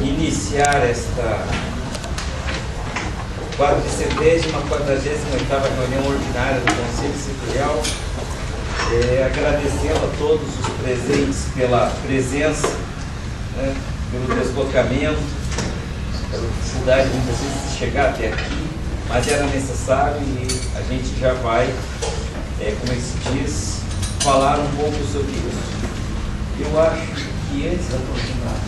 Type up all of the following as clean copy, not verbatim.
iniciar esta 48ª reunião ordinária do Conselho Setorial, agradecendo a todos os presentes pela presença, né, pelo deslocamento, pela dificuldade de muitas vezes chegar até aqui, mas era necessário e a gente já vai, como é que se diz, falar um pouco sobre isso. Eu acho que antes de aproximar,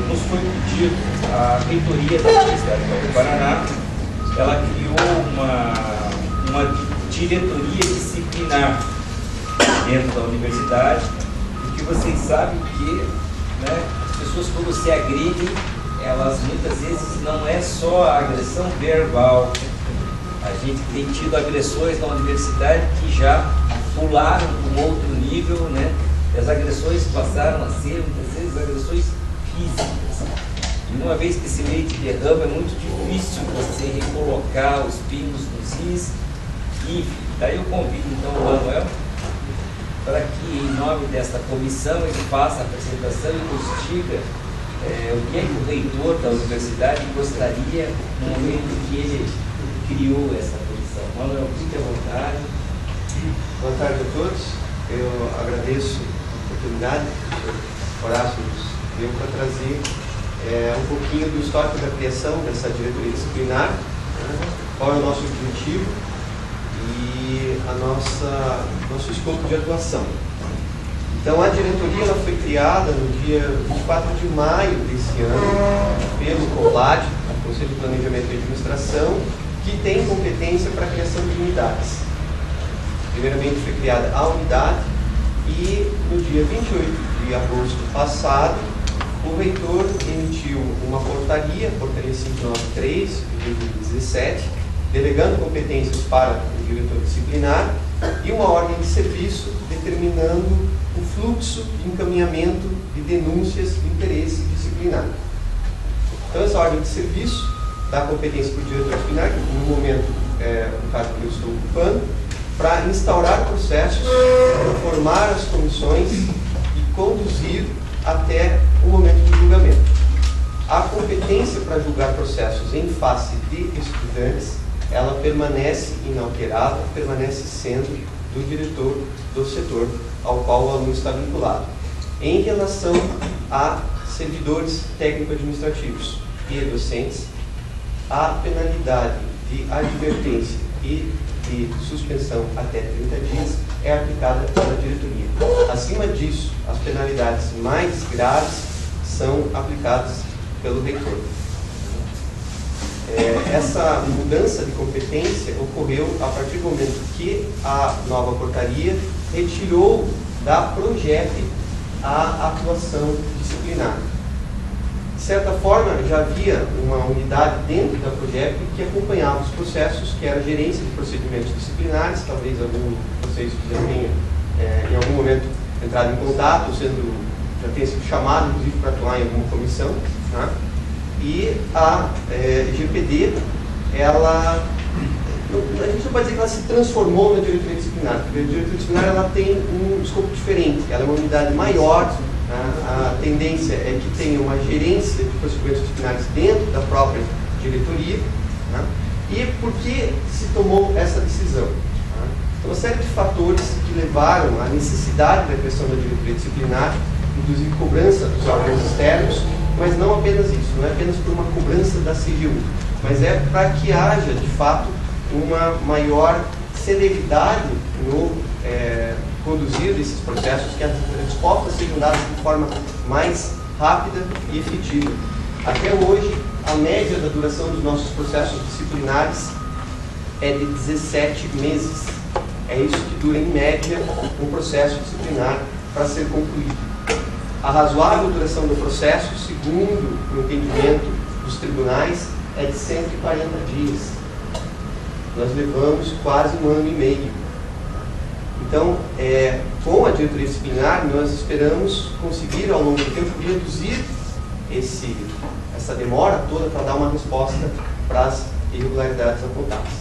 nos foi pedido, a reitoria da Universidade do Paraná, ela criou uma diretoria disciplinar dentro da universidade, porque vocês sabem que, né, as pessoas quando se agridem, elas muitas vezes não é só a agressão verbal. A gente tem tido agressões na universidade que já pularam para um outro nível, né? As agressões passaram a ser, muitas vezes, agressões físicas. E uma vez que esse leite derrama, é muito difícil você recolocar os pingos nos is. Enfim, daí eu convido então o Manuel para que, em nome desta comissão, ele faça a apresentação e nos diga o que é que o reitor da universidade gostaria no momento que ele criou essa comissão. Manuel, fique à vontade. Boa tarde a todos. Eu agradeço a oportunidade que o Horácio nos deu para trazer um pouquinho do histórico da criação dessa diretoria disciplinar, né, qual é o nosso objetivo e nosso escopo de atuação. Então, a diretoria ela foi criada no dia 24 de maio desse ano pelo COPLAD, Conselho de Planejamento e Administração, que tem competência para a criação de unidades. Primeiramente foi criada a unidade e no dia 28 de agosto passado, o reitor emitiu uma portaria 593 de 2017, delegando competências para o diretor disciplinar e uma ordem de serviço determinando o fluxo de encaminhamento de denúncias de interesse disciplinar. Então, essa ordem de serviço dá competência para o diretor disciplinar, que no momento no caso que eu estou ocupando, para instaurar processos, formar as comissões e conduzir até o momento do julgamento. A competência para julgar processos em face de estudantes, ela permanece inalterada, permanece sendo do diretor do setor ao qual o aluno está vinculado. Em relação a servidores técnico-administrativos e docentes, a penalidade de advertência e de suspensão até 30 dias é aplicada pela diretoria. Acima disso, as penalidades mais graves são aplicadas pelo reitor. Essa mudança de competência ocorreu a partir do momento que a nova portaria retirou da PROGEP a atuação disciplinar. De certa forma, já havia uma unidade dentro da PROGEP que acompanhava os processos, que era a gerência de procedimentos disciplinares. Talvez algum de vocês já tenha, em algum momento, entrado em contato, já tenha sido chamado, inclusive, para atuar em alguma comissão, né? E a GPD, a gente não pode dizer que ela se transformou na diretoria disciplinar, porque a diretoria disciplinar ela tem um escopo diferente, ela é uma unidade maior. A tendência é que tenha uma gerência de procedimentos disciplinares dentro da própria diretoria. Né? E por que se tomou essa decisão? Então, uma série de fatores que levaram à necessidade da criação da diretoria disciplinar, inclusive cobrança dos órgãos externos, mas não apenas isso, não é apenas por uma cobrança da CGU, mas é para que haja, de fato, uma maior celeridade no conduzir desses processos, que as respostas sejam dadas de forma mais rápida e efetiva. Até hoje, a média da duração dos nossos processos disciplinares é de 17 meses. É isso que dura, em média, um processo disciplinar para ser concluído. A razoável duração do processo, segundo o entendimento dos tribunais, é de 140 dias. Nós levamos quase 1 ano e meio. Então, com a diretoria disciplinar, nós esperamos conseguir, ao longo do tempo, reduzir essa demora toda para dar uma resposta para as irregularidades apontadas.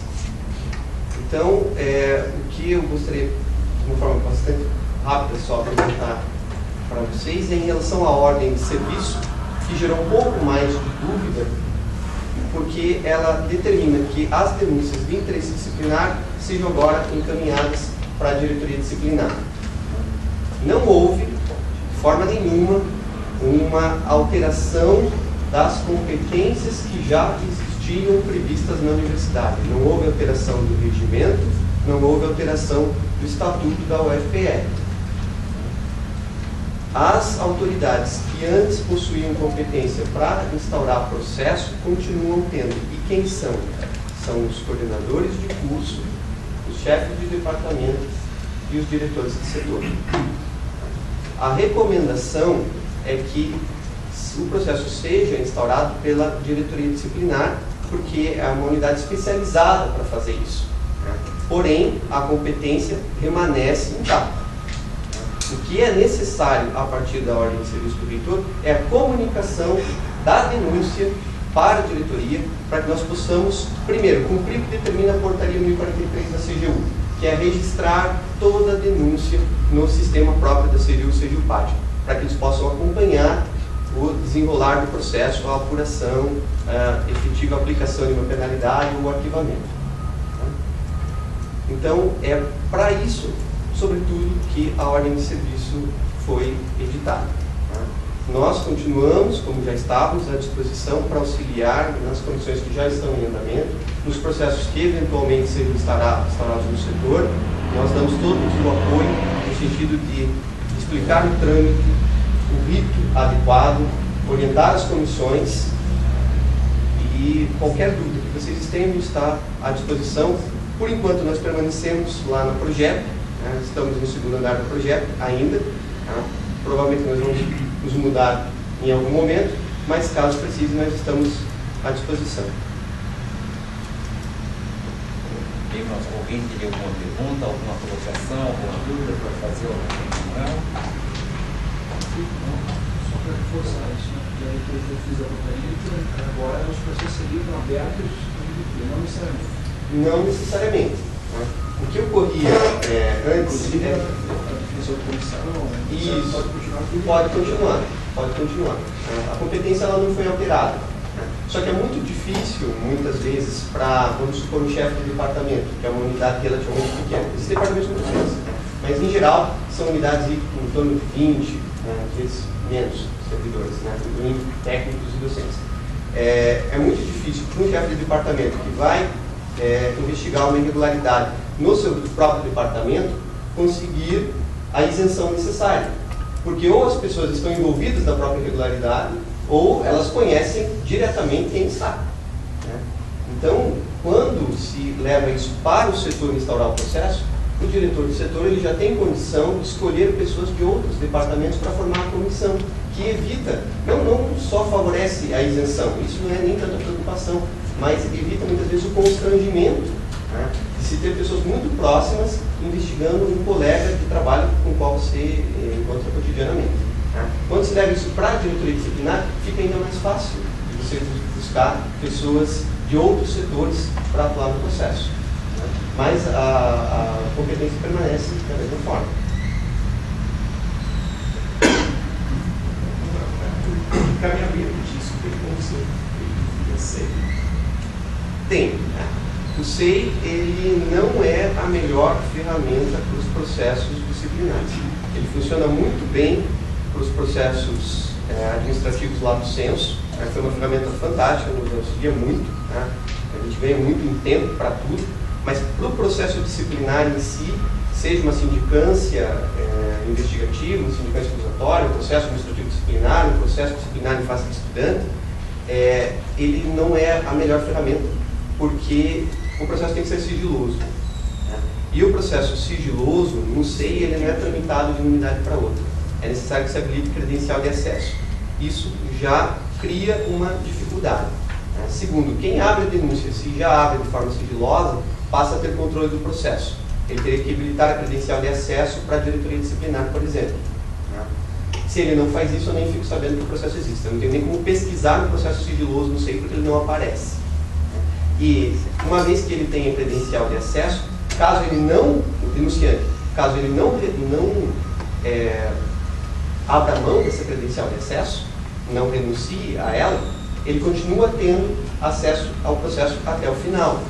Então, o que eu gostaria, de uma forma bastante rápida, rápida só para comentar para vocês é em relação à ordem de serviço, que gerou um pouco mais de dúvida, porque ela determina que as denúncias de interesse disciplinar sejam agora encaminhadas para a diretoria disciplinar. Não houve, de forma nenhuma, uma alteração das competências que já existiam previstas na universidade. Não houve alteração do regimento, não houve alteração do estatuto da UFPE. As autoridades que antes possuíam competência para instaurar processo continuam tendo. E quem são? São os coordenadores de curso, os chefes de departamento e os diretores de setor. A recomendação é que o processo seja instaurado pela diretoria disciplinar, porque é uma unidade especializada para fazer isso. Porém, a competência permanece intacta. O que é necessário a partir da ordem de serviço do reitor é a comunicação da denúncia para a diretoria, para que nós possamos, primeiro, cumprir o que determina a portaria 1043 da CGU, que é registrar toda a denúncia no sistema próprio da CGU, CGU-PAD, para que eles possam acompanhar o desenrolar do processo, a apuração, a efetiva aplicação de uma penalidade ou o arquivamento. Então, é para isso, sobretudo, que a ordem de serviço foi editada. Nós continuamos, como já estávamos, à disposição para auxiliar nas comissões que já estão em andamento, nos processos que eventualmente sejam instaurados no setor. Nós damos todo o apoio no sentido de explicar o trâmite, o rito adequado, orientar as comissões, e qualquer dúvida que vocês tenham está à disposição. Por enquanto nós permanecemos lá no projeto, estamos no segundo andar do projeto ainda, provavelmente nós vamos nos mudar em algum momento, mas caso precise nós estamos à disposição. Alguém teria alguma pergunta, alguma colocação, alguma dúvida para fazer alguma reunião? Só para reforçar isso, né? Porque aí que eu fiz a portaria, agora os processos seriam abertos, não necessariamente. Não necessariamente. O que ocorria antes... Inclusive, a definição de comissão... Isso, pode continuar. A competência ela não foi alterada. Só que é muito difícil, muitas vezes, para, vamos supor, um chefe de departamento, que é uma unidade relativamente pequena. Esses departamentos são muito grandes, mas, em geral, são unidades em torno de 20, às vezes menos servidores, incluindo técnicos e docentes. É muito difícil para um chefe de departamento que vai investigar uma irregularidade no seu próprio departamento conseguir a isenção necessária. Porque ou as pessoas estão envolvidas na própria irregularidade, ou elas conhecem diretamente quem está. Então, quando se leva isso para o setor instaurar o processo, o diretor do setor ele já tem condição de escolher pessoas de outros departamentos para formar a comissão, que evita, não só favorece a isenção, isso não é nem tanta preocupação, mas evita muitas vezes o constrangimento de se ter pessoas muito próximas investigando um colega de trabalho com o qual você encontra cotidianamente. Quando se leva isso para a diretoria disciplinar, fica ainda mais fácil de você buscar pessoas de outros setores para atuar no processo. Mas a competência permanece da mesma forma. O encaminhamento disso tem como ser SEI? Tem. O SEI ele não é a melhor ferramenta para os processos disciplinares. Ele funciona muito bem para os processos administrativos lato sensu. Foi uma ferramenta fantástica, nos auxilia muito. A gente ganha muito em tempo para tudo, mas para o processo disciplinar em si, seja uma sindicância investigativa, uma sindicância acusatória, um processo administrativo disciplinar, um processo disciplinar em face de estudante, ele não é a melhor ferramenta, porque o processo tem que ser sigiloso. E o processo sigiloso, no SEI, ele não é tramitado de uma unidade para outra. É necessário que se habilite credencial de acesso. Isso já cria uma dificuldade. Segundo, quem abre a denúncia, se já abre de forma sigilosa, passa a ter controle do processo. Ele teria que habilitar a credencial de acesso para a diretoria disciplinar, por exemplo. Se ele não faz isso, eu nem fico sabendo que o processo existe. Eu não tenho nem como pesquisar no processo sigiloso, não sei, porque ele não aparece. E uma vez que ele tenha credencial de acesso, caso ele não, o denunciante, caso ele não abra mão dessa credencial de acesso, não renuncie a ela, ele continua tendo acesso ao processo até o final,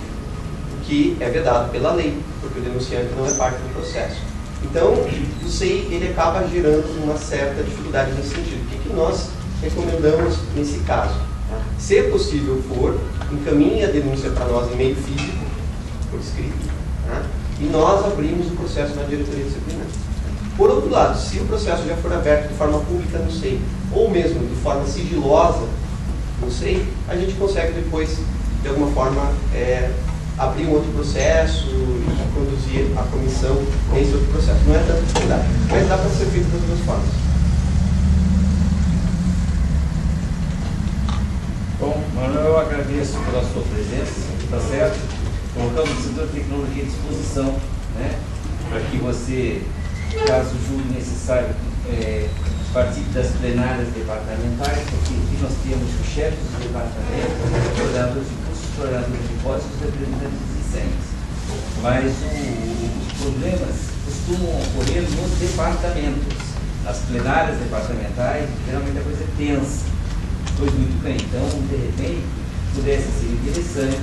que é vedado pela lei, porque o denunciante não é parte do processo. Então, o SEI ele acaba gerando uma certa dificuldade nesse sentido. O que nós recomendamos nesse caso? Se possível for, encaminhe a denúncia para nós em meio físico, por escrito, tá? E nós abrimos o processo na diretoria disciplinar. Por outro lado, se o processo já for aberto de forma pública no SEI, ou mesmo de forma sigilosa no SEI, a gente consegue depois, de alguma forma, abrir um outro processo e conduzir a comissão nesse outro processo. Não é tanta dificuldade, mas dá para ser feito das duas formas. Bom, Manuel, eu agradeço pela sua presença, tá certo? Colocamos o setor de tecnologia à disposição, né? Para que você, caso julgue necessário, participe das plenárias departamentais, porque aqui nós temos os chefes do departamento, os coordenadores de cursos, os coordenadores de pós e os representantes discentes. Mas os problemas costumam ocorrer nos departamentos. Nas plenárias departamentais, geralmente a coisa é tensa. Pois muito bem, então, de repente, pudesse ser interessante,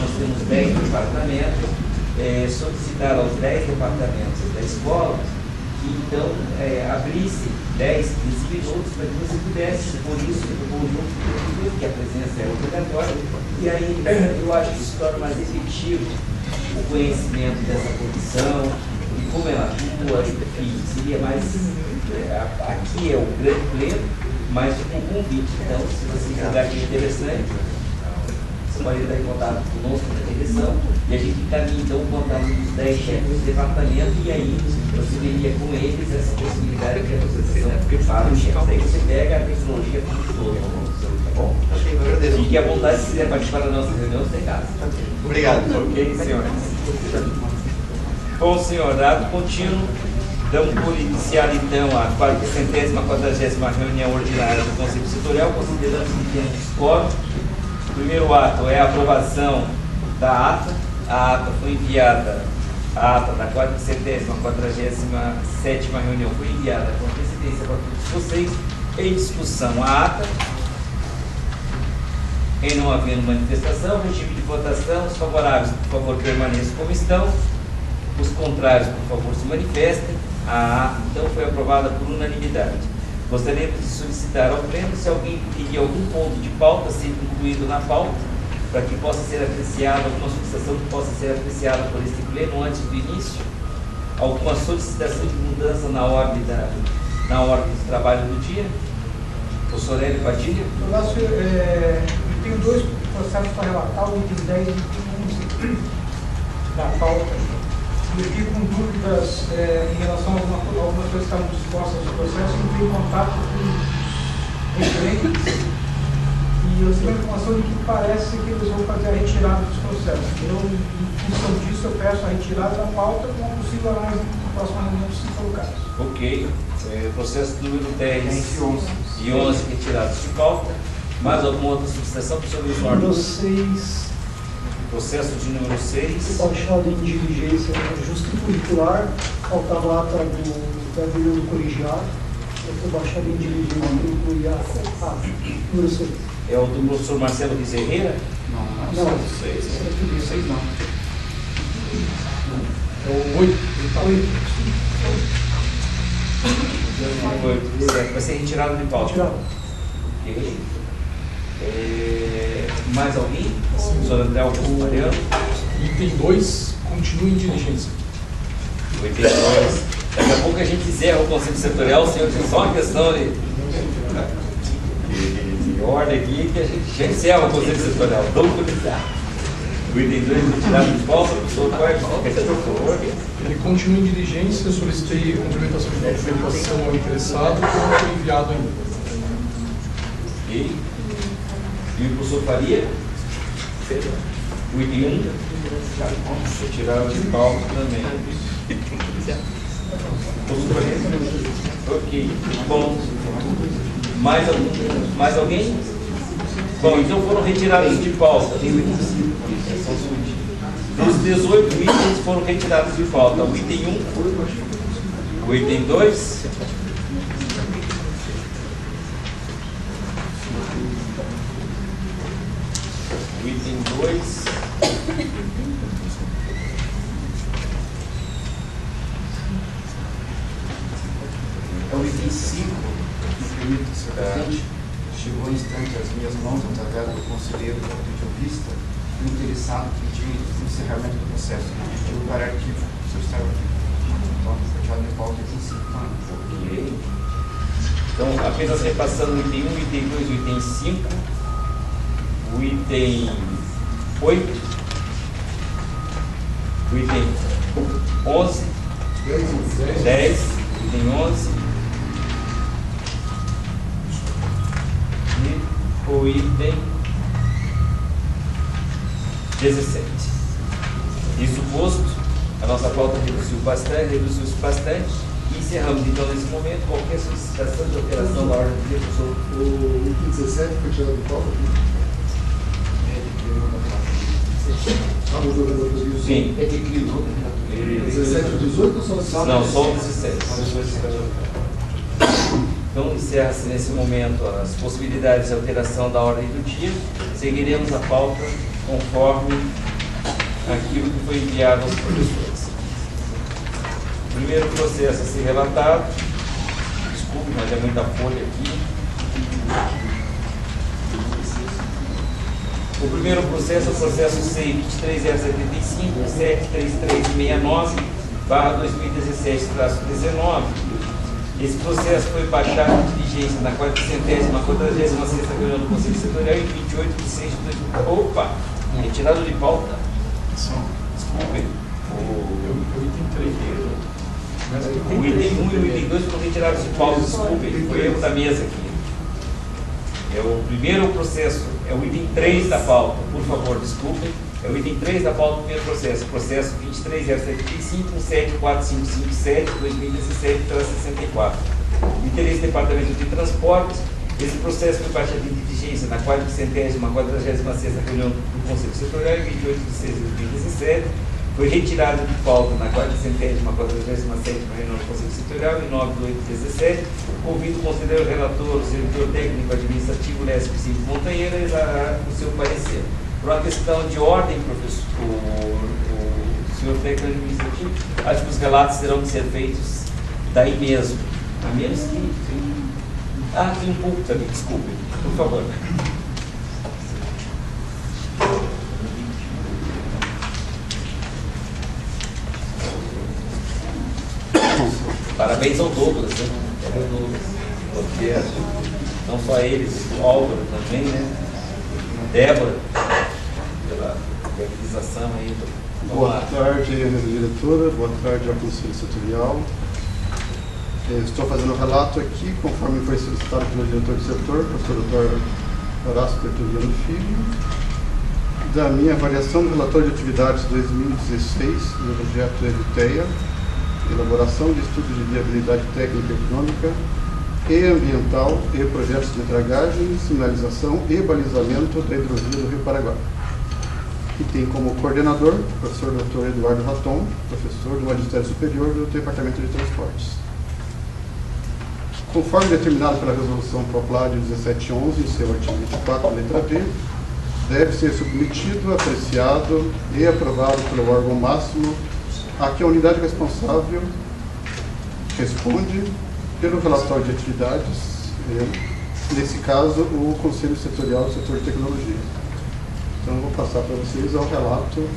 nós temos 10 departamentos, solicitar aos 10 departamentos da escola que então abrisse 10, 15 minutos para que você pudesse, por isso, no conjunto, que a presença é obrigatória, e aí eu acho que isso torna mais efetivo o conhecimento dessa comissão, e como ela atua, enfim, seria mais, aqui é o grande pleno, mas com convite. Então, se você julgar que é interessante, você pode entrar em contato conosco na direção e a gente encaminha então o contato dos 10 chefes do departamento e aí você veria com eles essa possibilidade de associação para o chefe. Daí você pega a tecnologia como todo, tá bom? Ok, eu agradeço. Fique à vontade se quiser participar da nossa reunião, você tem casa. Obrigado. Ok, senhores. Bom, senhor, dado contínuo, damos por iniciada então a 440ª reunião ordinária do Conselho Setorial, considerando que temos quórum. O primeiro ato é a aprovação da ata. A ata foi enviada, a ata da 447ª reunião foi enviada com antecedência para todos vocês. Em discussão a ata. Em não havendo manifestação, regime de votação, os favoráveis, por favor, permaneçam como estão. Os contrários, por favor, se manifestem. A ata, então, foi aprovada por unanimidade. Gostaríamos de solicitar ao pleno se alguém teria algum ponto de pauta ser incluído na pauta, para que possa ser apreciada, alguma solicitação que possa ser apreciada por este pleno antes do início. Alguma solicitação de mudança na ordem do trabalho do dia. Professor Hélio Padilha. Eu tenho dois processos para relatar, o item 10 e o item 11 da pauta. Eu fiquei com dúvidas em relação a algumas coisas que estavam dispostas no processo, eu entrei em contato com referentes e eu tive a informação de que parece que eles vão fazer a retirada dos processos. Eu, em função disso, eu peço a retirada da pauta com uma possível análise na próxima reunião, se for o caso. Ok. Processo número 10 e 11 retirados de pauta. Mais alguma outra solicitação, professor Luiz Norte? Número 6. Processo de número 6. Baixado em diligência justo curricular, faltava a ata do período colegiado, eu foi baixado em diligência que inclui a número 6. É o do professor Marcelo Guizerreira? Não, 6 não. É o 8. 8. Certo, vai ser retirado de pauta. Retirado. Ok. Mais alguém? Professor André Augusto Mariano? Item 2, continua em diligência. 82. Daqui a pouco a gente encerra o Conselho Setorial, senhor, tem só uma questão de ordem aqui que a gente já encerra o Conselho Setorial. Vamos começar. O item 2 retirado de pauta, professor Quarto, por favor. Ele continua em diligência, solicitei a complementação de documentação ao interessado, que não foi enviado ainda. Ok. E o professor Faria? O item 1? Retirado de pauta também. Ok. Bom. Mais alguém? Bom, então foram retirados de pauta. Dos 18 itens foram retirados de pauta. O item 1 O item 2. O item 2. É o item 5, me permite, senhor presidente, chegou um instante às minhas mãos, através do conselheiro de vista, o interessado pediu o encerramento do processo, pediu para arquivo, o senhor estava aqui. Então, fechado de pauta, item 5. Ok. Então, apenas repassando o item 1, o item 2, o item 5, o item 8, o item 11, 10, o item 11 e o item 17. Isso posto, a nossa pauta reduziu-se bastante e encerramos então nesse momento qualquer solicitação de alteração da ordem do dia, professor. O item 17 foi tirado de pauta? Sim. É que criou. 17 e 18 ou só? Não, só o 17. Então encerra-se nesse momento as possibilidades de alteração da ordem do dia. Seguiremos a pauta conforme aquilo que foi enviado aos professores. O primeiro processo a ser relatado, desculpe, mas é muita folha aqui. O primeiro processo é o processo C 23075 73369/2017-19. Esse processo foi baixado em diligência na 446ª reunião do Conselho Setorial em 28 de 6 de 2000. Opa! Retirado de pauta. Desculpe. O item 1 e o item 2 foram retirados de pauta. Desculpe, foi erro da mesa aqui. É o primeiro processo, é o item 3 da pauta. Por favor, desculpe. É o item 3 da pauta do primeiro processo. Processo 23.075/745/2017-64. Interesse do Departamento de Transportes. Esse processo foi baixado em diligência na 446ª reunião do Conselho Setorial em 28 de 6 de 2017. Foi retirado de pauta na 447ª reunião do Conselho Setorial em 9 de 8 de 2017. Convido o conselheiro relator, o servidor técnico administrativo Lécio Cid Montanheira a exarar o seu parecer. Por uma questão de ordem, professor, o senhor técnico administrativo, acho que os relatos terão que ser feitos daí mesmo. A menos que. Tem um pouco também, desculpe, por favor. Parabéns ao Douglas, né? Porque não só eles, o Álvaro também, né? Débora, pela organização aí. Boa tarde, mesa diretora, boa tarde ao Conselho Setorial. Estou fazendo o relato aqui, conforme foi solicitado pelo diretor do setor, professor Dr. Horácio Tertuliano Filho, da minha avaliação do relatório de atividades 2016 do projeto EVTEA, elaboração de estudos de viabilidade técnica e econômica e ambiental e projetos de dragagem, sinalização e balizamento da hidrovia do Rio Paraguai. E tem como coordenador o professor Dr. Eduardo Raton, professor do Magistério Superior do Departamento de Transportes. Conforme determinado pela Resolução Popular de 1711, em seu artigo 24, letra B, deve ser submetido, apreciado e aprovado pelo órgão máximo a que a unidade responsável responde pelo relatório de atividades, nesse caso, o Conselho Setorial do Setor de Tecnologia. Então, eu vou passar para vocês ao relato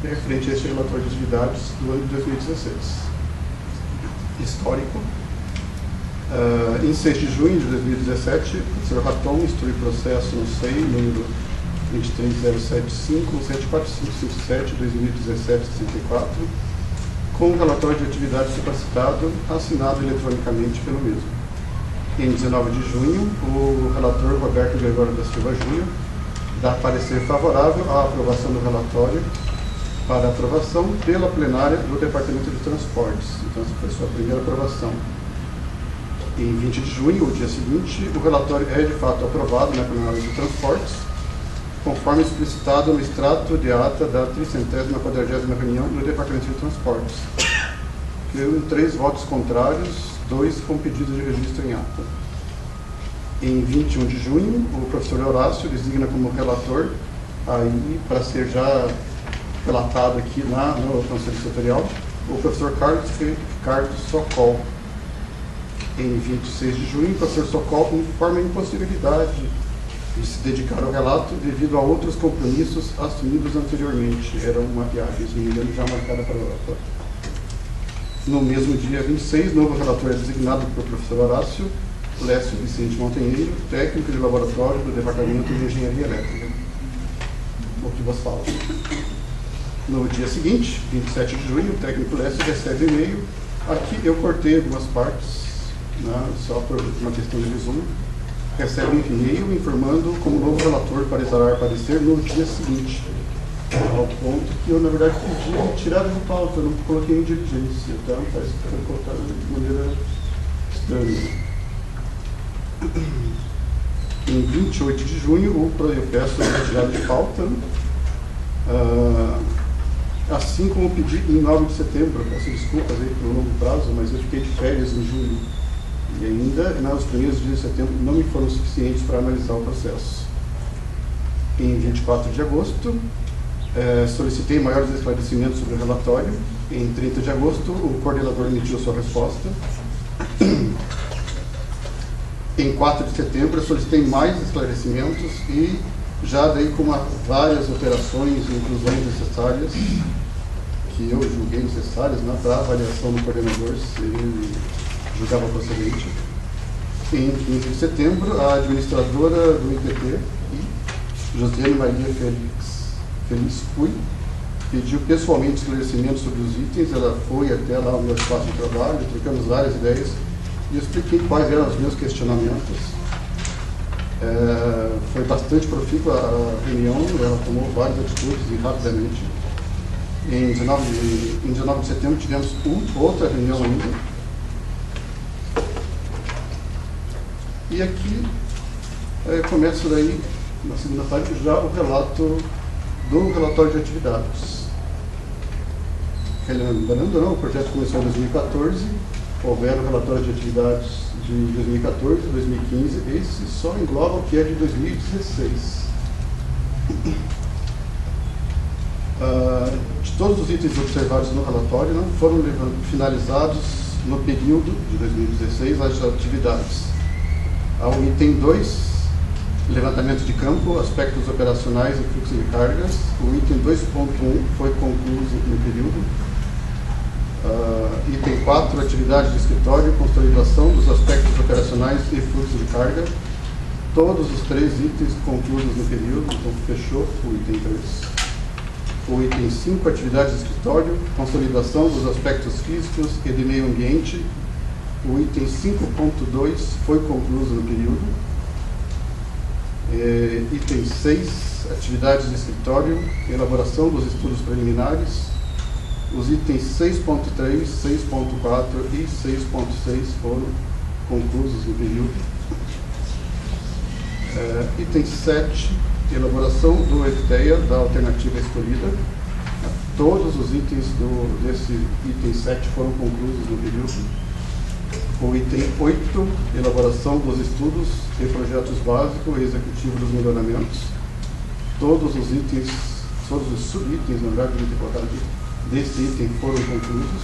referente a este relatório de atividades do ano de 2016. Histórico. Em 6 de junho de 2017, o professor Raton instrui processo no SEI, número 23075-74557-2017-64, com o relatório de atividade supracitado, assinado eletronicamente pelo mesmo. Em 19 de junho, o relator Roberto Gregório da Silva Júnior dá parecer favorável à aprovação do relatório para aprovação pela plenária do Departamento de Transportes. Então, essa foi a sua primeira aprovação. Em 20 de junho, o dia seguinte, o relatório é de fato aprovado na plenária de Transportes, conforme explicitado no extrato de ata da 340ª reunião do Departamento de Transportes. Em 21 em 3 votos contrários, 2 com pedido de registro em ata. Em 21 de junho, o professor Horácio designa como relator, aí para ser já relatado aqui no Conselho Setorial, o professor Carlos Ricardo Socol. Em 26 de junho, o professor Socol informa a impossibilidade de se dedicar ao relato devido a outros compromissos assumidos anteriormente. Era uma viagem, se não me engano, já marcada para a Europa. No mesmo dia 26, novo relator é designado pelo professor Horácio Lécio Vicente Montenegro, técnico de laboratório do Departamento de Engenharia Elétrica. O que vos falo. No dia seguinte, 27 de junho, o técnico Lécio recebe e-mail. Aqui eu cortei algumas partes, né, só por uma questão de resumo. Recebe um e-mail informando como novo relator para aparecer no dia seguinte. Ao ponto que eu, na verdade, pedi tirada de pauta, eu não coloquei em diligência, então parece que foi colocado de maneira estranha. Em 28 de junho, eu peço a retirada de pauta, assim como pedi em 9 de setembro, peço desculpas aí pelo longo prazo, mas eu fiquei de férias em julho. E ainda, nos primeiros dias de setembro, não me foram suficientes para analisar o processo. Em 24 de agosto, solicitei maiores esclarecimentos sobre o relatório. Em 30 de agosto, o coordenador emitiu sua resposta. Em 4 de setembro, eu solicitei mais esclarecimentos e já dei com várias alterações e inclusões necessárias, que eu julguei necessárias, para a avaliação do coordenador, se ele julgava procedente. Em 15 de setembro, a administradora do IPT, Josiane Maria Feliz Cui, pediu pessoalmente esclarecimentos sobre os itens. Ela foi até lá no meu espaço de trabalho, trocamos várias ideias e eu expliquei quais eram os meus questionamentos. Foi bastante profícua a reunião, ela tomou várias atitudes e rapidamente. Em 19 de setembro tivemos outra reunião ainda. E aqui começa daí, na segunda parte, já o relato do relatório de atividades. Lembrando, o projeto começou em 2014, houveram relatórios de atividades de 2014, 2015, esse só engloba o que é de 2016. De todos os itens observados no relatório, não foram finalizados no período de 2016 as atividades. Ao item 2, levantamento de campo, aspectos operacionais e fluxo de cargas, o item 2.1 foi concluído no período. Item 4, atividade de escritório, consolidação dos aspectos operacionais e fluxo de carga. Todos os 3 itens concluídos no período, então fechou o item 3. O item 5, atividade de escritório, consolidação dos aspectos físicos e de meio ambiente. O item 5.2 foi concluído no período. Item 6, atividades de escritório, elaboração dos estudos preliminares. Os itens 6.3, 6.4 e 6.6 foram concluídos no período. Item 7, elaboração do FTEA da alternativa escolhida. Todos os itens desse item 7 foram concluídos no período. O item 8, elaboração dos estudos e projetos básicos e executivo dos melhoramentos. Todos os itens, todos os subitens, na verdade, eu colocar aqui, desse item foram concluídos.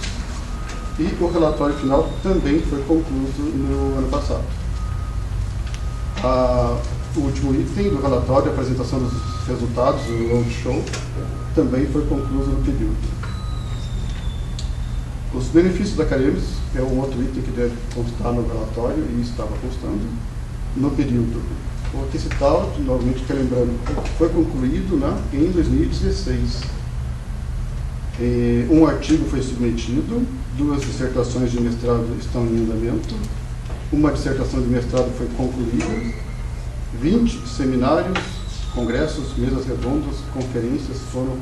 E o relatório final também foi concluído no ano passado. O último item do relatório, a apresentação dos resultados do roadshow, também foi concluído no período. Os benefícios da Caremes é um outro item que deve constar no relatório e estava constando no período. Vou aqui citar, novamente lembrando, foi concluído em 2016. Um artigo foi submetido, 2 dissertações de mestrado estão em andamento, uma dissertação de mestrado foi concluída, 20 seminários, congressos, mesas redondas, conferências foram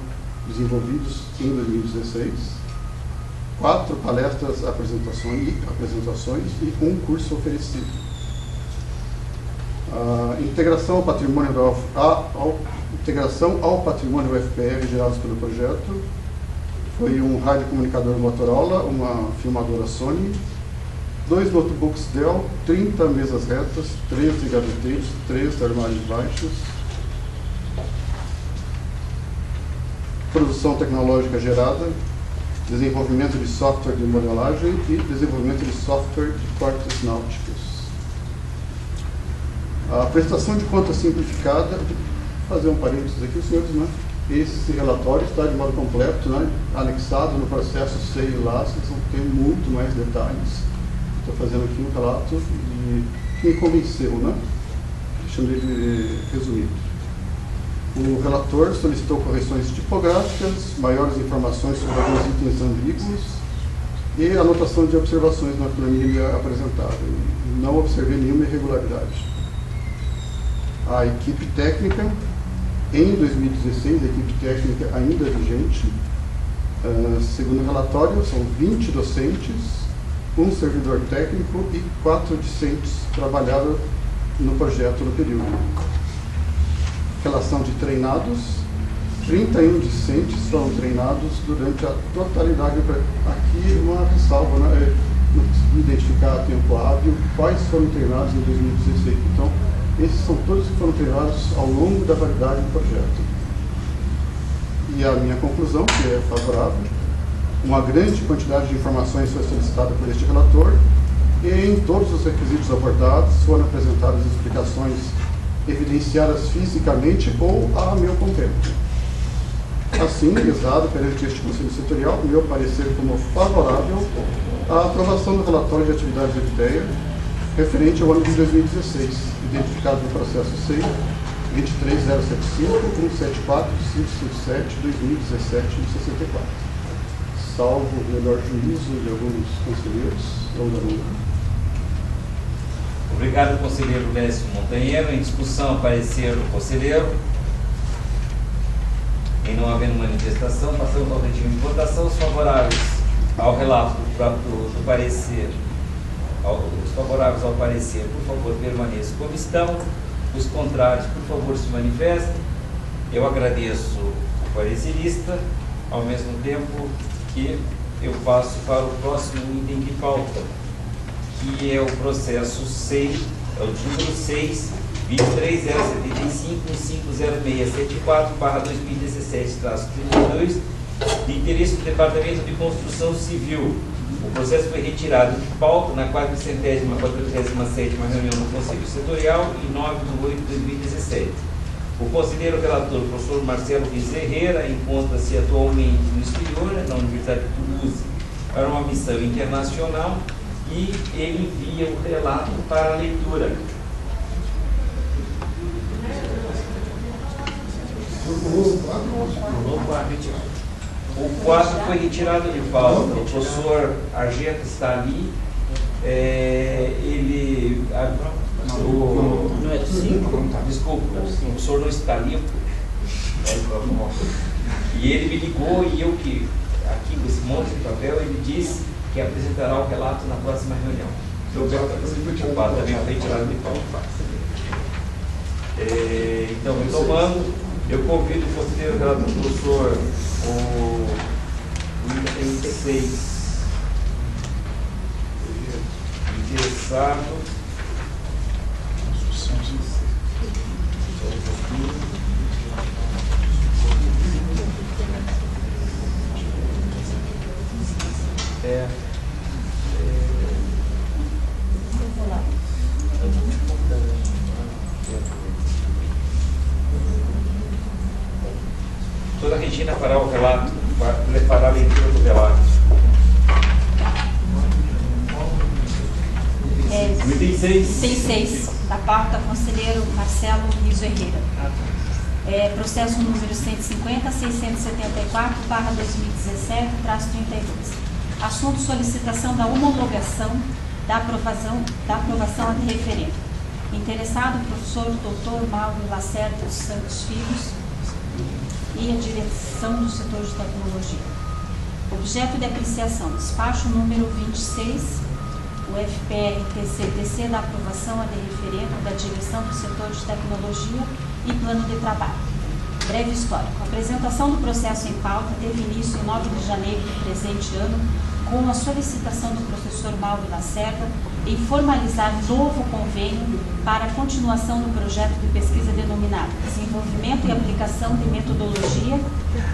desenvolvidos em 2016, 4 palestras, apresentações e um curso oferecido. A integração ao patrimônio integração ao patrimônio UFPR gerados pelo projeto veio um radiocomunicador Motorola, uma filmadora Sony, 2 notebooks Dell, 30 mesas retas, 13 gavetetes, 3 armários baixos, produção tecnológica gerada, desenvolvimento de software de modelagem e desenvolvimento de software de cortes náuticos. A prestação de conta simplificada, vou fazer um parênteses aqui, senhores, né? Esse relatório está de modo completo, né? Anexado no processo SEI lá, vocês vão ter muito mais detalhes. Estou fazendo aqui um relato que me convenceu, né? Deixando ele resumido. O relator solicitou correções tipográficas, maiores informações sobre alguns itens ambíguos e anotação de observações na planilha apresentada. Não observei nenhuma irregularidade. A equipe técnica, em 2016, a equipe técnica ainda vigente, segundo o relatório, são 20 docentes, um servidor técnico e 4 discentes trabalharam no projeto no período. Relação de treinados, 31 discentes foram treinados durante a totalidade. Aqui uma ressalva, né? Não consegui identificar a tempo hábil quais foram treinados em 2016. Então, esses são todos que foram treinados ao longo da validade do projeto. E a minha conclusão, que é favorável, uma grande quantidade de informações foi solicitada por este relator e em todos os requisitos abordados foram apresentadas explicações evidenciadas fisicamente ou a meu compêndio. Assim, exado perante este Conselho Setorial, meu parecer como favorável à aprovação do relatório de atividades da EFTEA referente ao ano de 2016, identificado no processo SEI 23075, 174, 557, 2017 e 64. Salvo o melhor juízo de alguns conselheiros ou da minha. Obrigado, conselheiro Lécio Montanheiro. Em discussão, parecer do conselheiro. Em não havendo manifestação, passamos ao regime de votação. Os favoráveis ao relato do parecer, os favoráveis ao parecer, por favor, permaneçam como estão. Os contrários, por favor, se manifestem. Eu agradeço o parecerista, ao mesmo tempo que eu passo para o próximo item de pauta, que é o processo 6, é o número 6, 230650674/2017-32, de interesse do Departamento de Construção Civil. O processo foi retirado de pauta na 447ª reunião do Conselho Setorial, em 9/8/2017. O conselheiro relator, o professor Marcelo Herrera, encontra-se atualmente no exterior, na Universidade de Toulouse, para uma missão internacional, e ele envia o relato para a leitura. O 4 foi retirado de pauta. O professor Argento está ali. Não é 5? Desculpa, o professor não está ali. E ele me ligou e eu que, aqui com esse monte de papel, ele disse que apresentará o relato na próxima reunião. Então, o 4 também foi retirado de pauta. Então, retomando, eu convido o conselheiro relator, professor, o item 6. Interessado. Doutora Regina fará o relato, fará a leitura do relato. Item 6. Item 6, da pauta, conselheiro Marcelo Riso Herrera. Processo número 150-674/2017-32. Assunto: solicitação da homologação da aprovação a referendo. Interessado, professor Dr. Mauro Lacerda dos Santos Filhos e a direção do setor de tecnologia. Objeto de apreciação: despacho número 26, o FPR-TC da aprovação a referendo da direção do setor de tecnologia e plano de trabalho. Breve histórico. A apresentação do processo em pauta teve início em 9 de janeiro do presente ano, com a solicitação do professor Mauro Lacerda em formalizar novo convênio para a continuação do projeto de pesquisa denominado Desenvolvimento e Aplicação de Metodologia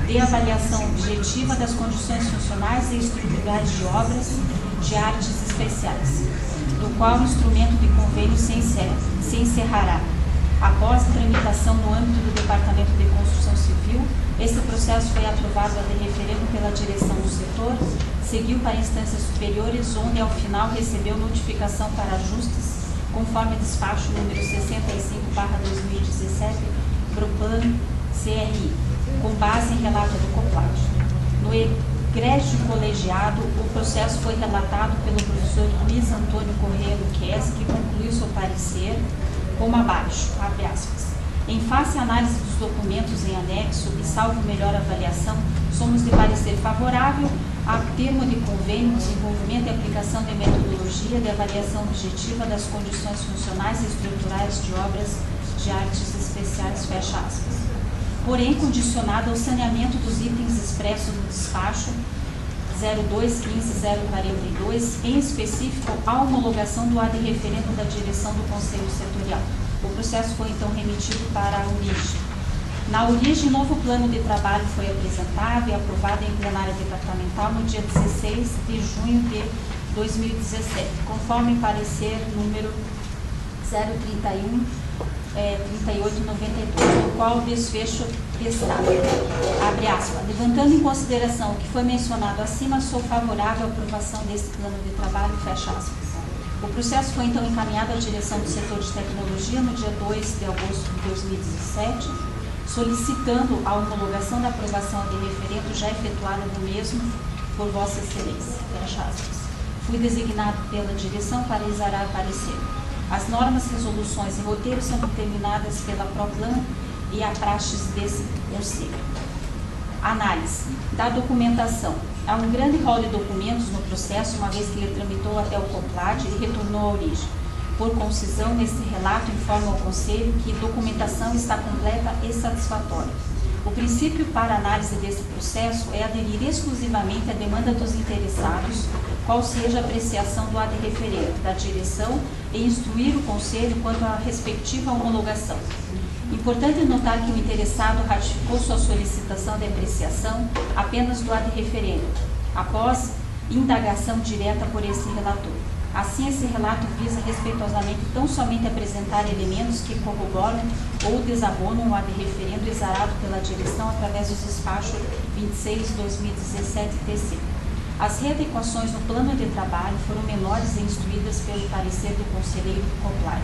de Avaliação Objetiva das Condições Funcionais e Estruturais de Obras de Artes Especiais, do qual o instrumento de convênio se encerrará. Após a tramitação no âmbito do Departamento de Construção Civil, esse processo foi aprovado a de referendo pela direção do setor, seguiu para instâncias superiores, onde ao final recebeu notificação para ajustes, conforme despacho número 65/2017, PROPLAN CRI, com base em relato do COPLAD. No egrégio colegiado, o processo foi relatado pelo professor Luiz Antônio Corrêa Luquez, que concluiu seu parecer como abaixo, abre aspas. Em face à análise dos documentos em anexo e salvo melhor avaliação, somos de parecer favorável a termo de convênio, desenvolvimento e aplicação de metodologia de avaliação objetiva das condições funcionais e estruturais de obras de artes especiais, fecha aspas. Porém, condicionado ao saneamento dos itens expressos no despacho 0215-042, em específico a homologação do ad referendo da direção do Conselho Setorial. O processo foi então remetido para a origem. Na origem, novo plano de trabalho foi apresentado e aprovado em plenária departamental no dia 16 de junho de 2017, conforme parecer número 031-3892, no qual o desfecho está, abre aspas, levantando em consideração o que foi mencionado acima, sou favorável à aprovação desse plano de trabalho, fecha aspas. O processo foi então encaminhado à direção do setor de tecnologia no dia 2 de agosto de 2017, solicitando a homologação da aprovação de referendo já efetuada no mesmo por Vossa Excelência, fecha aspas. Fui designado pela direção para exarar parecer. As normas, resoluções e roteiros são determinadas pela PROPLAN e a praxis desse conselho. Análise da documentação. Há um grande rol de documentos no processo, uma vez que ele tramitou até o COPLAD e retornou à origem. Por concisão, nesse relato informa ao Conselho que documentação está completa e satisfatória. O princípio para análise desse processo é aderir exclusivamente à demanda dos interessados, qual seja a apreciação do ad referendo da direção e instruir o Conselho quanto à respectiva homologação. Importante notar que o interessado ratificou sua solicitação de apreciação apenas do ad referendo, após indagação direta por esse relator. Assim, esse relato visa respeitosamente tão somente apresentar elementos que corroboram ou desabonam o ad referendo exarado pela direção através do despacho 26/2017 TC. As readequações no plano de trabalho foram menores e instruídas pelo parecer do conselheiro do COPLAD.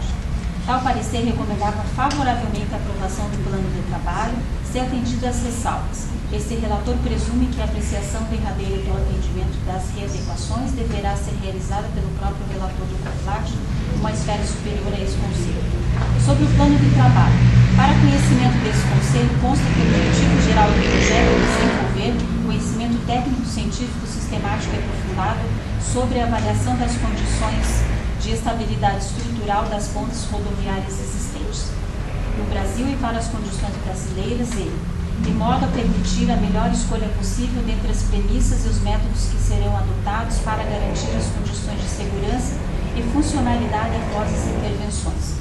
Tal parecer recomendava favoravelmente a aprovação do plano de trabalho, se atendido às ressalvas. Este relator presume que a apreciação derradeira pelo atendimento das readequações deverá ser realizada pelo próprio relator do COPLAD, uma esfera superior a esse conselho. Sobre o plano de trabalho. Para conhecimento desse conselho, consta que o objetivo geral do projeto é desenvolver conhecimento técnico-científico sistemático e aprofundado sobre a avaliação das condições de estabilidade estrutural das pontes rodoviárias existentes no Brasil e para as condições brasileiras e, de modo a permitir a melhor escolha possível dentre as premissas e os métodos que serão adotados para garantir as condições de segurança e funcionalidade após as intervenções.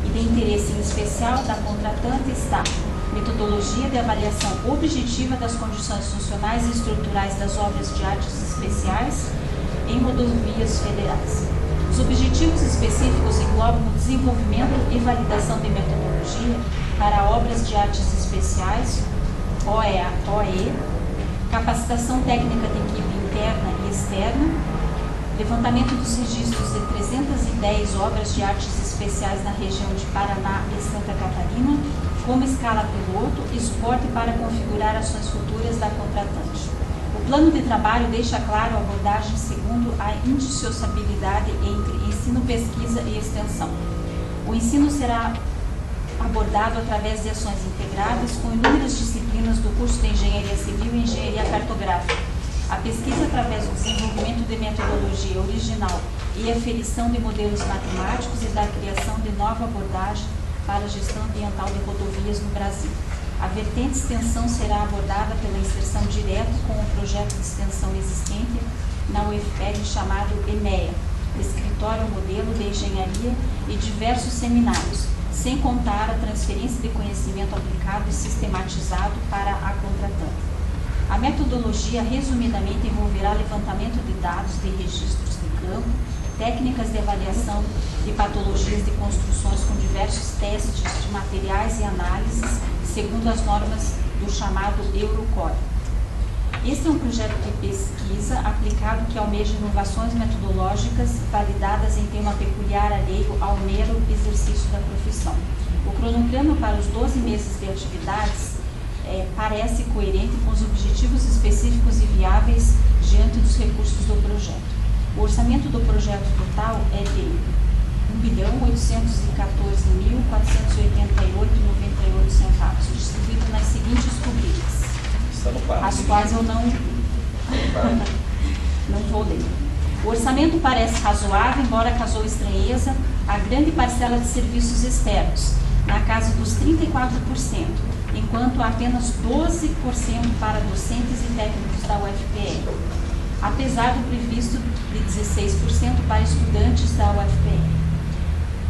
E de interesse em especial da contratante está metodologia de avaliação objetiva das condições funcionais e estruturais das obras de artes especiais em rodovias federais. Os objetivos específicos englobam o desenvolvimento e validação de metodologia para obras de artes especiais, OE, capacitação técnica de equipe interna e externa, levantamento dos registros de 310 obras de artes especiais na região de Paraná e Santa Catarina, como escala piloto e suporte para configurar ações futuras da contratante. O plano de trabalho deixa claro a abordagem segundo a indissociabilidade entre ensino, pesquisa e extensão. O ensino será abordado através de ações integradas com inúmeras disciplinas do curso de Engenharia Civil e Engenharia Cartográfica. A pesquisa através do desenvolvimento de metodologia original e aferição de modelos matemáticos e da criação de nova abordagem para a gestão ambiental de rodovias no Brasil. A vertente extensão será abordada pela inserção direta com o projeto de extensão existente na UFPR chamado EMEA, Escritório Modelo de Engenharia, e diversos seminários, sem contar a transferência de conhecimento aplicado e sistematizado para a contratante. A metodologia, resumidamente, envolverá levantamento de dados de registros de campo, técnicas de avaliação de patologias de construções com diversos testes de materiais e análises, segundo as normas do chamado Eurocore. Este é um projeto de pesquisa aplicado que almeja inovações metodológicas validadas em tema peculiar alheio ao mero exercício da profissão. O cronograma para os 12 meses de atividades parece coerente com os objetivos específicos e viáveis diante dos recursos do projeto. O orçamento do projeto total é de R$ 1.814.488,98, distribuído nas seguintes rubricas, as quais eu não vou ler. O orçamento parece razoável, embora causou estranheza a grande parcela de serviços externos, na casa dos 34%, enquanto há apenas 12% para docentes e técnicos da UFPR, apesar do previsto de 16% para estudantes da UFPR.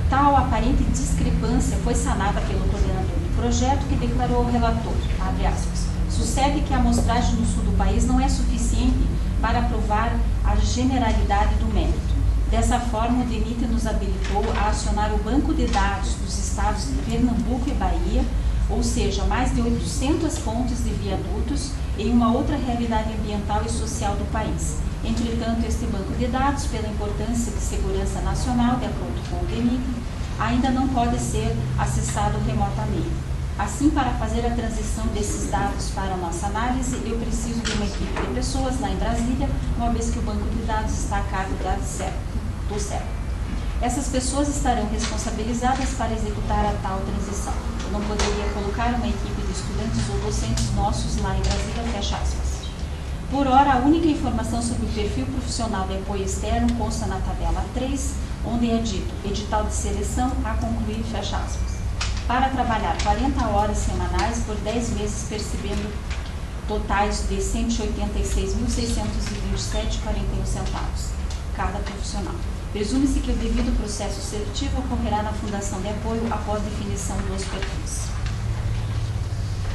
Tal aparente discrepância foi sanada pelo coordenador do projeto, que declarou ao relator, abre aspas, sucede que a amostragem no sul do país não é suficiente para provar a generalidade do mérito. Dessa forma, o DENIT nos habilitou a acionar o banco de dados dos estados de Pernambuco e Bahia, ou seja, mais de 800 pontes de viadutos em uma outra realidade ambiental e social do país. Entretanto, este banco de dados, pela importância de segurança nacional, de acordo com o DENIT, ainda não pode ser acessado remotamente. Assim, para fazer a transição desses dados para a nossa análise, eu preciso de uma equipe de pessoas lá em Brasília, uma vez que o banco de dados está a cargo do CERN. Essas pessoas estarão responsabilizadas para executar a tal transição. Eu não poderia colocar uma equipe de estudantes ou docentes nossos lá em Brasília, fecha aspas. Por ora, a única informação sobre o perfil profissional de apoio externo consta na tabela 3, onde é dito edital de seleção a concluir, fecha aspas, para trabalhar 40 horas semanais por 10 meses, percebendo totais de R$ 186.627,41 cada profissional. Presume-se que o devido processo seletivo ocorrerá na Fundação de Apoio após definição dos perfis.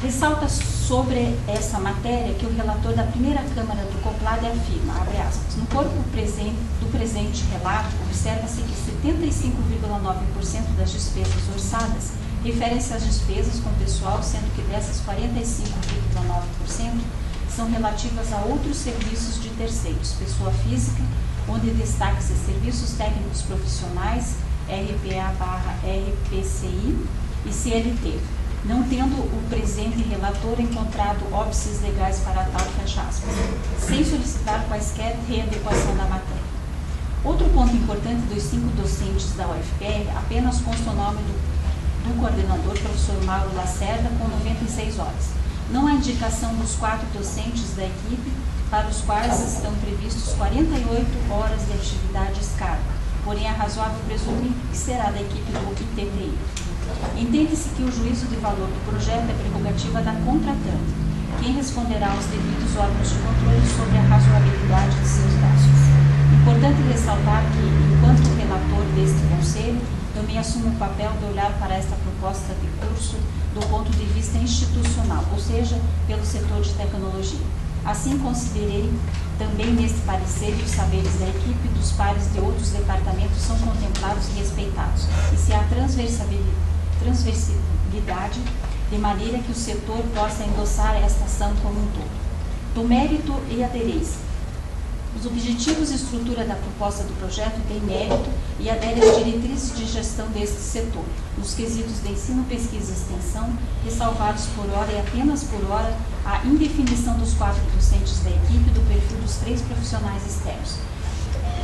Ressalta sobre essa matéria que o relator da primeira Câmara do COPLAD afirma, abre aspas, no corpo do presente relato, observa-se que 75,9% das despesas orçadas referem-se às despesas com pessoal, sendo que dessas 45,9% são relativas a outros serviços de terceiros, pessoa física, onde destaca-se serviços técnicos profissionais, RPA/RPCI e CLT, não tendo o presente relator encontrado óbices legais para tal, fecha aspas, sem solicitar quaisquer readequação da matéria. Outro ponto importante dos 5 docentes da UFPR, apenas consta o nome do coordenador, professor Mauro Lacerda, com 96 horas. Não há indicação dos 4 docentes da equipe, para os quais estão previstos 48 horas de atividade escala, porém é razoável presumir que será da equipe do ITTI. Entende-se que o juízo de valor do projeto é prerrogativa da contratante, quem responderá aos devidos órgãos de controle sobre a razoabilidade de seus gastos. Importante ressaltar que, enquanto relator deste conselho, também assumo o papel de olhar para esta proposta de curso do ponto de vista institucional, ou seja, pelo setor de tecnologia. Assim, considerei também neste parecer que os saberes da equipe dos pares de outros departamentos são contemplados e respeitados, e se há transversalidade, de maneira que o setor possa endossar esta ação como um todo. Do mérito e aderência. Os objetivos e estrutura da proposta do projeto têm mérito e aderem às diretrizes de gestão deste setor, nos quesitos de ensino, pesquisa e extensão, ressalvados por hora e apenas por hora a indefinição dos 4 docentes da equipe do perfil dos 3 profissionais externos.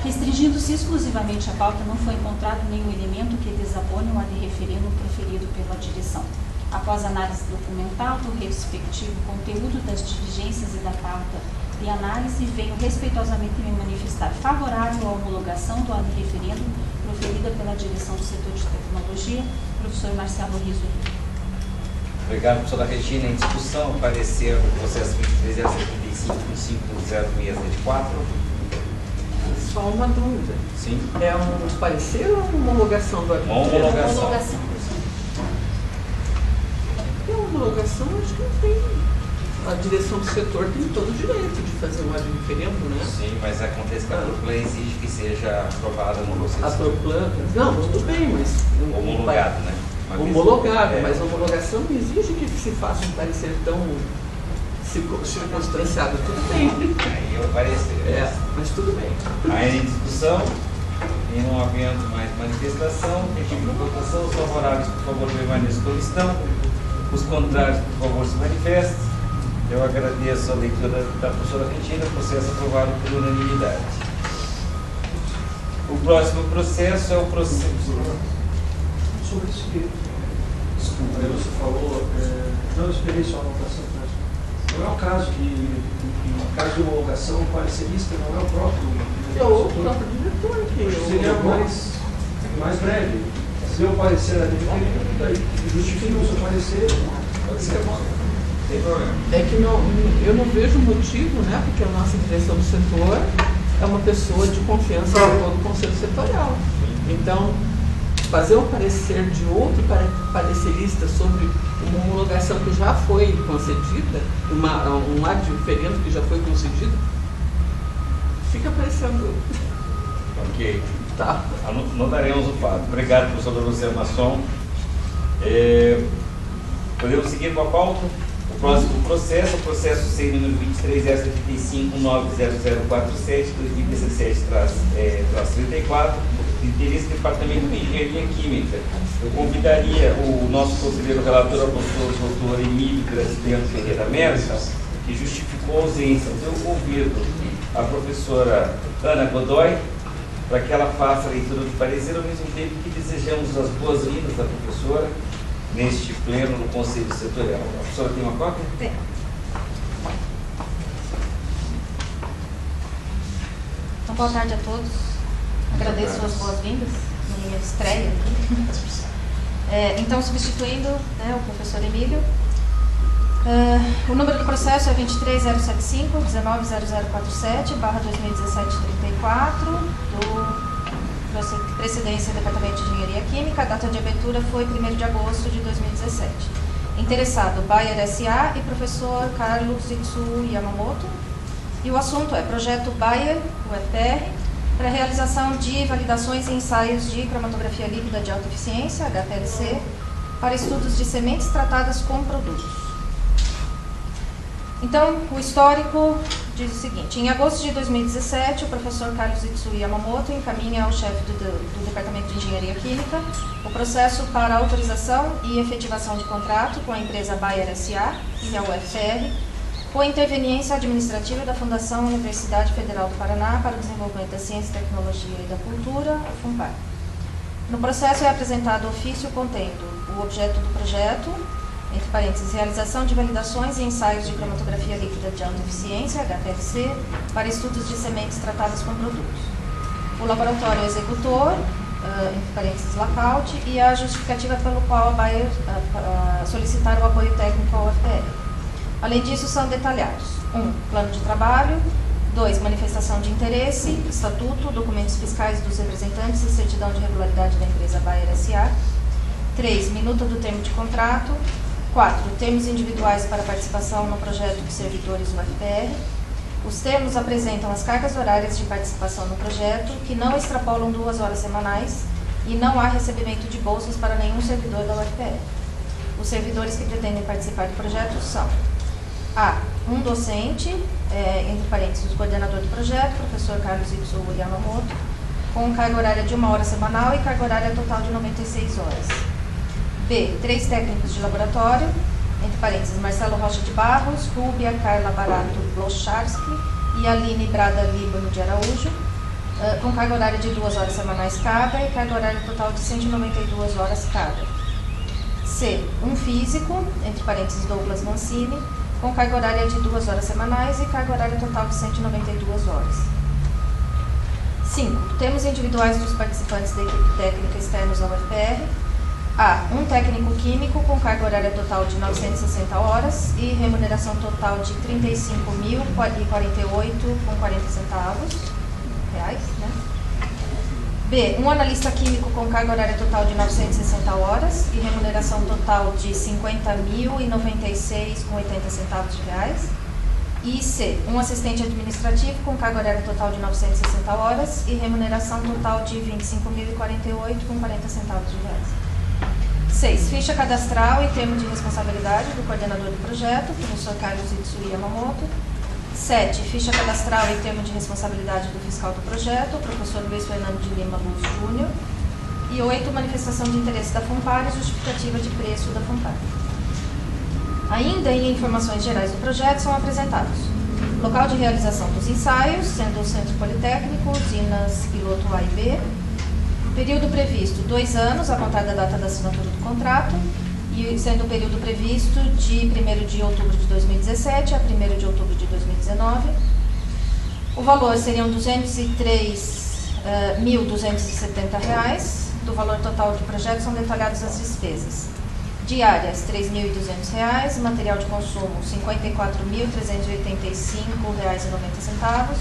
Restringindo-se exclusivamente à pauta, não foi encontrado nenhum elemento que desabone o ad referendum proferido pela direção. Após análise documental do respectivo conteúdo das diligências e da pauta de análise, venho respeitosamente me manifestar favorável à homologação do ad referendum proferida pela direção do setor de tecnologia, professor Marcelo Riso. Obrigado, professora Regina. Em discussão, parecer o processo 23.075.506/64. Só uma dúvida. Sim. É um parecer ou uma homologação do Uma homologação. Porque a homologação, acho que não tem. A direção do setor tem todo o direito de fazer um ad referendo, né? Sim, mas acontece que a Proplan exige que seja aprovada no processo. A Proplan, não, tudo bem, mas... Homologado, né? Homologado, mas a homologação não exige que se faça um parecer tão circunstanciado. Tudo bem. Aí eu parecer. Mas tudo bem. Ainda em discussão, e não havendo mais manifestação, regime de votação, os favoráveis, por favor, permaneçam como estão. Os contrários, por favor, se manifestem. Eu agradeço a leitura da professora Regina, processo aprovado por unanimidade. O próximo processo é o processo... Sobre isso que, desculpa, você falou, não esperei sua anotação, mas não é o caso no caso de homologação, o parecerista não é o próprio diretor que seria mais breve. Se eu parecer a referendo, daí justifica o seu parecer, pode ser bom. É que eu não vejo motivo, né? Porque a nossa direção do setor é uma pessoa de confiança de todo o Conselho Setorial. Então, fazer um parecer de outro parecerista sobre uma homologação que já foi concedida, um ad referendo que já foi concedido, fica parecendo... Ok. Tá. Anotaremos o fato. Obrigado, professor Luciano Masson. Podemos seguir com a pauta? O próximo processo, o processo C número 23.075.90047/2017-34, de interesse do Departamento de Engenharia Química. Eu convidaria o nosso conselheiro relator, o professor doutor Emílio Graciliano Ferreira Messa, que justificou a ausência. Eu convido a professora Ana Godoy para que ela faça a leitura do parecer, ao mesmo tempo que desejamos as boas-vindas da professora neste pleno no Conselho Setorial. A professora tem uma cópia? Tem. Então, boa tarde a todos. Agradeço as boas-vindas na minha estreia aqui. Então, substituindo o professor Emílio, o número do processo é 23.075.19.0047/2017-34, do Presidência do Departamento de Engenharia Química. A data de abertura foi 1º de agosto de 2017. Interessado, Bayer S.A. e professor Carlos Itsu Yamamoto. E o assunto é projeto Bayer, UFR, para realização de validações e ensaios de cromatografia líquida de alta eficiência, HPLC, para estudos de sementes tratadas com produtos. Então, o histórico diz o seguinte: em agosto de 2017, o professor Carlos Itsu Yamamoto encaminha ao chefe do Departamento de Engenharia Química o processo para autorização e efetivação de contrato com a empresa Bayer S.A. e a UFR, com interveniência administrativa da Fundação Universidade Federal do Paraná para o Desenvolvimento da Ciência, Tecnologia e da Cultura, a FUNPAR. No processo é apresentado ofício contendo o objeto do projeto, entre parênteses, realização de validações e ensaios de cromatografia líquida de alta eficiência, HPLC, para estudos de sementes tratadas com produtos. O laboratório executor, entre parênteses, Lacaute, e a justificativa pelo qual a Bayer solicitar o apoio técnico ao UFR. Além disso, são detalhados: 1. Plano de trabalho. 2. Manifestação de interesse, estatuto, documentos fiscais dos representantes e certidão de regularidade da empresa Bayer S.A. 3. Minuta do termo de contrato. 4. Termos individuais para participação no projeto de servidores UFR. Os termos apresentam as cargas horárias de participação no projeto, que não extrapolam 2 horas semanais, e não há recebimento de bolsas para nenhum servidor da UFR. Os servidores que pretendem participar do projeto são: A. Um docente, entre parênteses, o coordenador do projeto, professor Carlos Itsu Yamamoto, com carga horária de 1 hora semanal e carga horária total de 96 horas. B. 3 técnicos de laboratório, entre parênteses, Marcelo Rocha de Barros, Rúbia Carla Barato Blocharski e Aline Brada Líbano de Araújo, com carga horária de 2 horas semanais cada e carga horária total de 192 horas cada. C. Um físico, entre parênteses, Douglas Mancini, com carga horária de 2 horas semanais e carga horária total de 192 horas. 5. Termos individuais dos participantes da equipe técnica externos ao UFR. A. Um técnico químico com carga horária total de 960 horas e remuneração total de R$ 35.048,40 reais, né? B. Um analista químico com carga horária total de 960 horas e remuneração total de R$ 50.096,80 reais. E C. Um assistente administrativo com carga horária total de 960 horas e remuneração total de R$ 25.048,40 reais. 6. Ficha cadastral e termo de responsabilidade do coordenador do projeto, professor Carlos Itsui Yamamoto. 7. Ficha cadastral e termo de responsabilidade do fiscal do projeto, professor Luiz Fernando de Lima Luz Júnior. E 8. Manifestação de interesse da FUNPAR e justificativa de preço da FUNPAR. Ainda em informações gerais do projeto são apresentados local de realização dos ensaios, sendo o Centro Politécnico, usinas piloto A e B. Período previsto, 2 anos, a contar da data da assinatura do contrato, e sendo o período previsto de 1º de outubro de 2017 a 1º de outubro de 2019. O valor seriam R$ 203.270. Do valor total do projeto são detalhadas as despesas. Diárias, R$ 3.200. Material de consumo, R$ 54.385,90.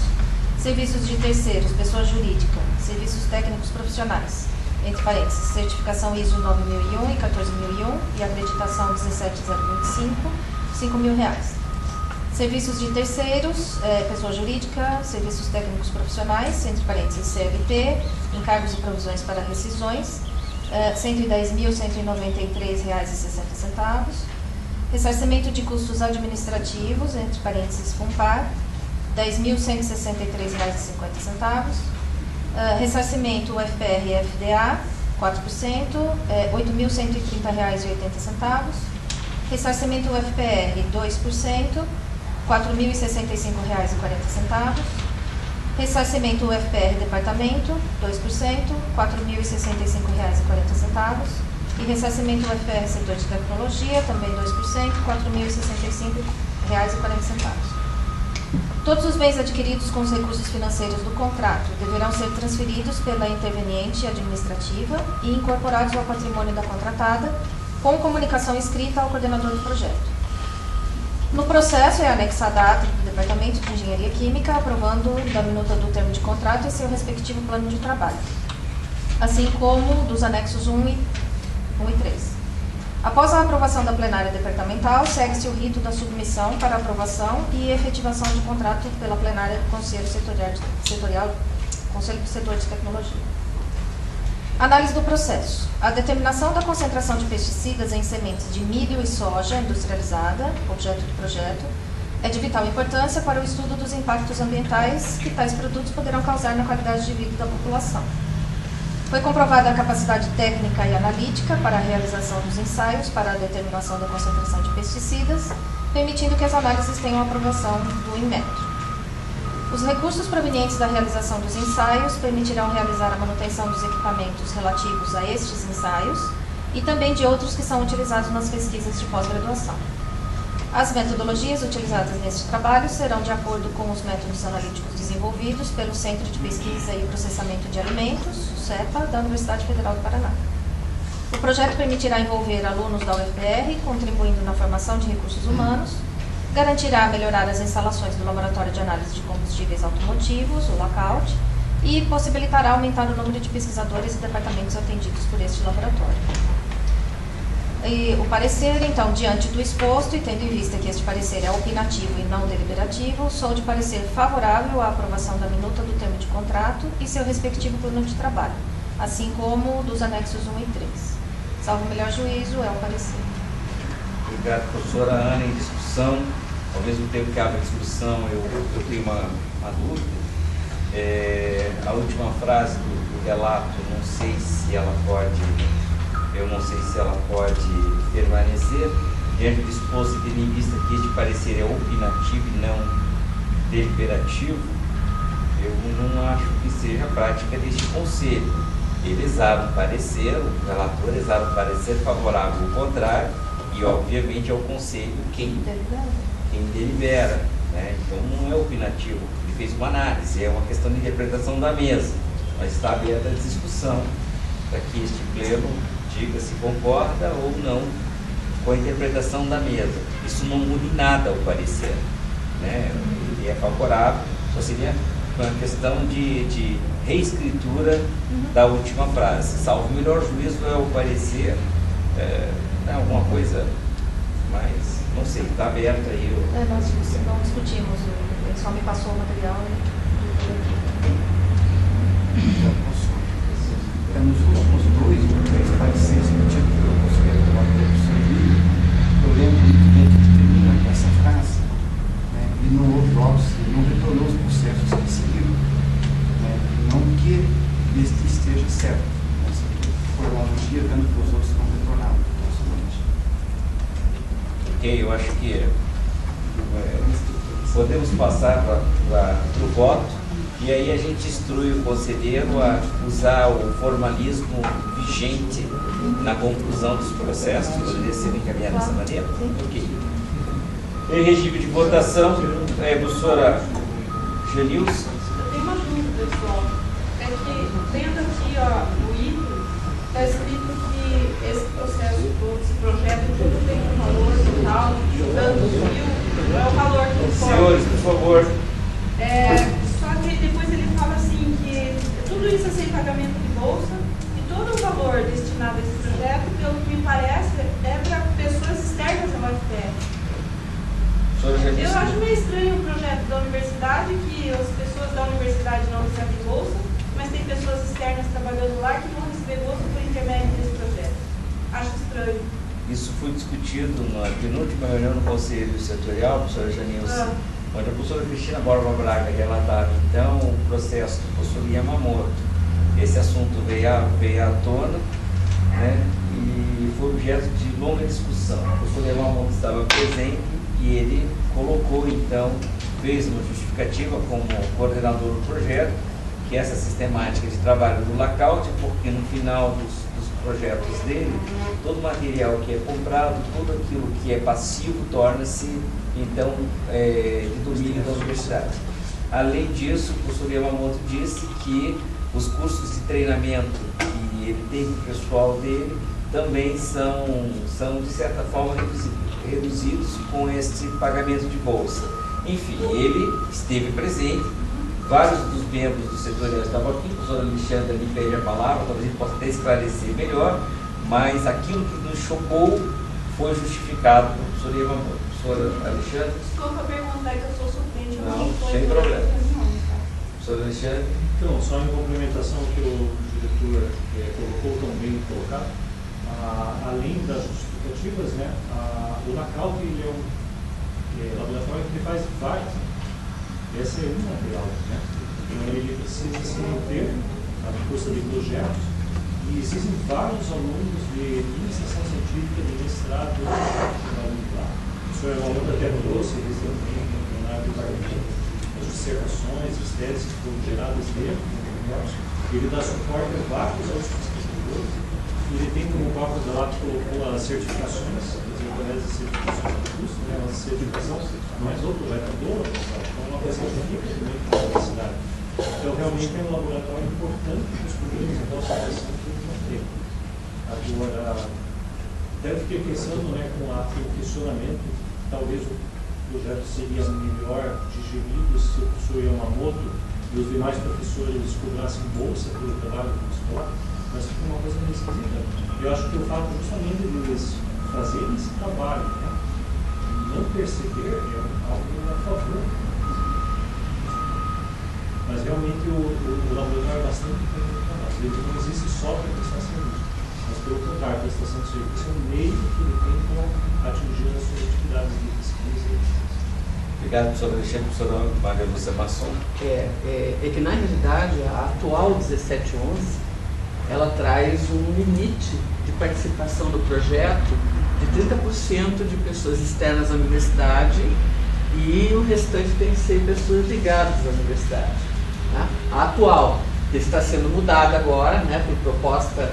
Serviços de terceiros, pessoa jurídica, serviços técnicos profissionais, entre parênteses, certificação ISO 9001 e 14001 e acreditação 17025, R$ 5.000. Serviços de terceiros, pessoa jurídica, serviços técnicos profissionais, entre parênteses, CLT, encargos e provisões para rescisões, R$ 110.193,60. Ressarcimento de custos administrativos, entre parênteses, FUNPAR, R$ 10.163,50. Ressarcimento UFPR e FDA, 4%, R$ 8.130,80. Ressarcimento UFPR, 2%, R$ 4.065,40. Ressarcimento UFPR Departamento, 2%, R$ 4.065,40. E ressarcimento UFPR Setor de Tecnologia, também 2%, R$ 4.065,40. Todos os bens adquiridos com os recursos financeiros do contrato deverão ser transferidos pela interveniente administrativa e incorporados ao patrimônio da contratada, com comunicação escrita ao coordenador do projeto. No processo é anexada a ata do Departamento de Engenharia Química, aprovando da minuta do termo de contrato e seu respectivo plano de trabalho, assim como dos anexos 1 e 3. Após a aprovação da plenária departamental, segue-se o rito da submissão para aprovação e efetivação de contrato pela plenária do Conselho Conselho do Setor de Tecnologia. Análise do processo. A determinação da concentração de pesticidas em sementes de milho e soja industrializada, objeto do projeto, é de vital importância para o estudo dos impactos ambientais que tais produtos poderão causar na qualidade de vida da população. Foi comprovada a capacidade técnica e analítica para a realização dos ensaios para a determinação da concentração de pesticidas, permitindo que as análises tenham aprovação do Inmetro. Os recursos provenientes da realização dos ensaios permitirão realizar a manutenção dos equipamentos relativos a estes ensaios e também de outros que são utilizados nas pesquisas de pós-graduação. As metodologias utilizadas neste trabalho serão de acordo com os métodos analíticos desenvolvidos pelo Centro de Pesquisa e Processamento de Alimentos, CEPA, da Universidade Federal do Paraná. O projeto permitirá envolver alunos da UFPR, contribuindo na formação de recursos humanos, garantirá melhorar as instalações do Laboratório de Análise de Combustíveis Automotivos, o LACAUT, e possibilitará aumentar o número de pesquisadores e departamentos atendidos por este laboratório. E o parecer, então, diante do exposto e tendo em vista que este parecer é opinativo e não deliberativo, sou de parecer favorável à aprovação da minuta do termo de contrato e seu respectivo plano de trabalho, assim como dos anexos 1 e 3. Salvo o melhor juízo, é o parecer. Obrigado, professora Ana. Em discussão, ao mesmo tempo que abre a discussão, eu tenho uma dúvida. A última frase do relato, não sei se ela pode permanecer. Diante do exposto, tendo em vista que este parecer é opinativo e não deliberativo, eu não acho que seja a prática deste conselho. Eles exaram o parecer, o relator exara o parecer favorável ao contrário, e obviamente é o conselho quem delibera, né? Então não é opinativo, ele fez uma análise, é uma questão de interpretação da mesa, mas está aberta a discussão para que este pleno diga se concorda ou não com a interpretação da mesa. Isso não muda em nada o parecer, né? Ele é favorável, só seria uma questão de reescritura da última frase. Salvo o melhor juízo é o parecer, alguma coisa, mas não sei, está aberto aí. Nós não discutimos, ele só me passou o material Nos últimos 2 ou 3 pareceres emitidos pelo conselheiro do Matheus, eu lembro que termina com essa frase, né, e não houve óbice, não retornou os processos que seguiram, né, não que este esteja certo, mas por analogia, vendo que os outros não retornaram. Ok, eu acho que podemos passar para o voto. E aí a gente instrui o conselheiro a usar o formalismo vigente na conclusão dos processos. Poderia ser encaminhado dessa maneira? Ok. Em regime de votação, professora Genilson. Eu tenho uma dúvida, pessoal. É que, vendo aqui o item, está escrito que esse processo todo, esse projeto, tudo tem um valor total de tantos mil, é o valor que importa. Senhores, por favor. Só que depois ele fala assim que tudo isso é sem pagamento de bolsa e todo o valor destinado a esse projeto, pelo que me parece, é para pessoas externas ao UFPR. Eu acho meio estranho o projeto da universidade, que as pessoas da universidade não recebem bolsa, mas tem pessoas externas trabalhando lá que vão receber bolsa por intermédio desse projeto. Acho estranho. Isso foi discutido na penúltima reunião do Conselho Setorial, professora Janilson, onde a professora Cristina Borba Braga relatava então o processo do professor Yamamoto. Esse assunto veio à tona, né, e foi objeto de longa discussão. O professor Yamamoto estava presente e ele colocou então, fez uma justificativa como coordenador do projeto, que essa sistemática de trabalho do Lacaute, porque no final dos projetos dele, todo material que é comprado, tudo aquilo que é passivo torna-se então de domínio da universidade. Além disso, o professor Yamamoto disse que os cursos de treinamento que ele tem com o pessoal dele também são de certa forma reduzidos com este pagamento de bolsa. Enfim, ele esteve presente, vários dos membros do setorial estavam aqui, o professor Alexandre me pede a palavra, talvez ele possa até esclarecer melhor, mas aquilo que nos chocou foi justificado pelo professor Yamamoto. Professor Alexandre? Desculpa perguntar que eu sou suplente. Não, sem problema. Professor Alexandre? Então, só em complementação ao que o diretor colocou, tão bem colocado, além das justificativas, né, o Lacaute ele é um laboratório que ele faz vários. Esse é um material, né? Então ele precisa se manter na força de projetos e existem vários alunos de iniciação científica, de mestrado, lá. O senhor Yamamoto até trouxe recentemente na departamento as dissertações, as teses que foram geradas dele. Ele dá suporte a vários outros pesquisadores. Ele tem como próprio relato colocou as certificações, através das certificações do curso, né, uma certificação mais ou projeto do então uma coisa que fica também com a universidade. Então realmente é um laboratório importante para os problemas da nossa situação que eles não têm. Agora, deve ter pensando, né, com o questionamento, talvez o projeto seria melhor digerido se o professor Yamamoto e os demais professores cobrassem bolsa pelo trabalho do escola, mas fica uma coisa meio esquisita. Eu acho que o fato justamente de eles fazerem esse trabalho, né, e não perceber, é algo a favor. Mas realmente o laboratório é bastante importante para nós. Ele não existe só para prestar serviço, mas pelo contrário, a prestação de serviço é o meio que ele tem para atingir as suas atividades de pesquisa. Obrigado, professor Alexandre. Professora Maria Lúcia Masson. É que, na realidade, a atual 1711, ela traz um limite de participação no projeto de 30% de pessoas externas à universidade e o restante tem que ser pessoas ligadas à universidade. Tá? A atual, que está sendo mudada agora, né, por proposta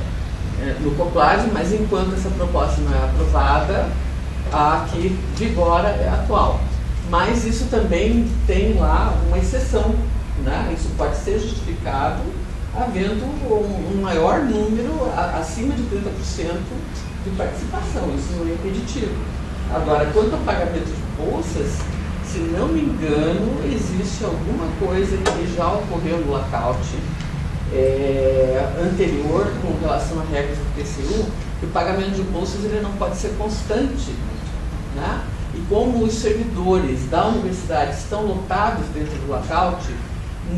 no COPLAD, mas enquanto essa proposta não é aprovada, a que vigora é a atual. Mas isso também tem lá uma exceção, né? Isso pode ser justificado havendo um maior número, acima de 30% de participação. Isso não é impeditivo. Agora, quanto ao pagamento de bolsas, se não me engano, existe alguma coisa que já ocorreu no lockout anterior com relação a regras do TCU, que o pagamento de bolsas ele não pode ser constante, né? E como os servidores da universidade estão lotados dentro do lockout,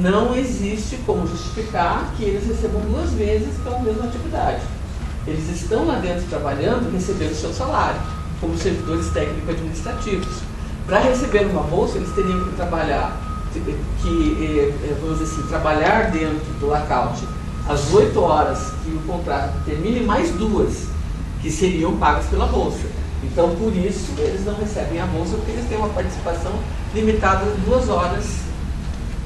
não existe como justificar que eles recebam 2 vezes pela mesma atividade. Eles estão lá dentro trabalhando, recebendo seu salário, como servidores técnico-administrativos. Para receber uma bolsa, eles teriam que trabalhar, vamos dizer assim, trabalhar dentro do lockout às 8 horas que o contrato termina e mais 2 que seriam pagas pela bolsa. Então, por isso, eles não recebem a bolsa, porque eles têm uma participação limitada a 2 horas,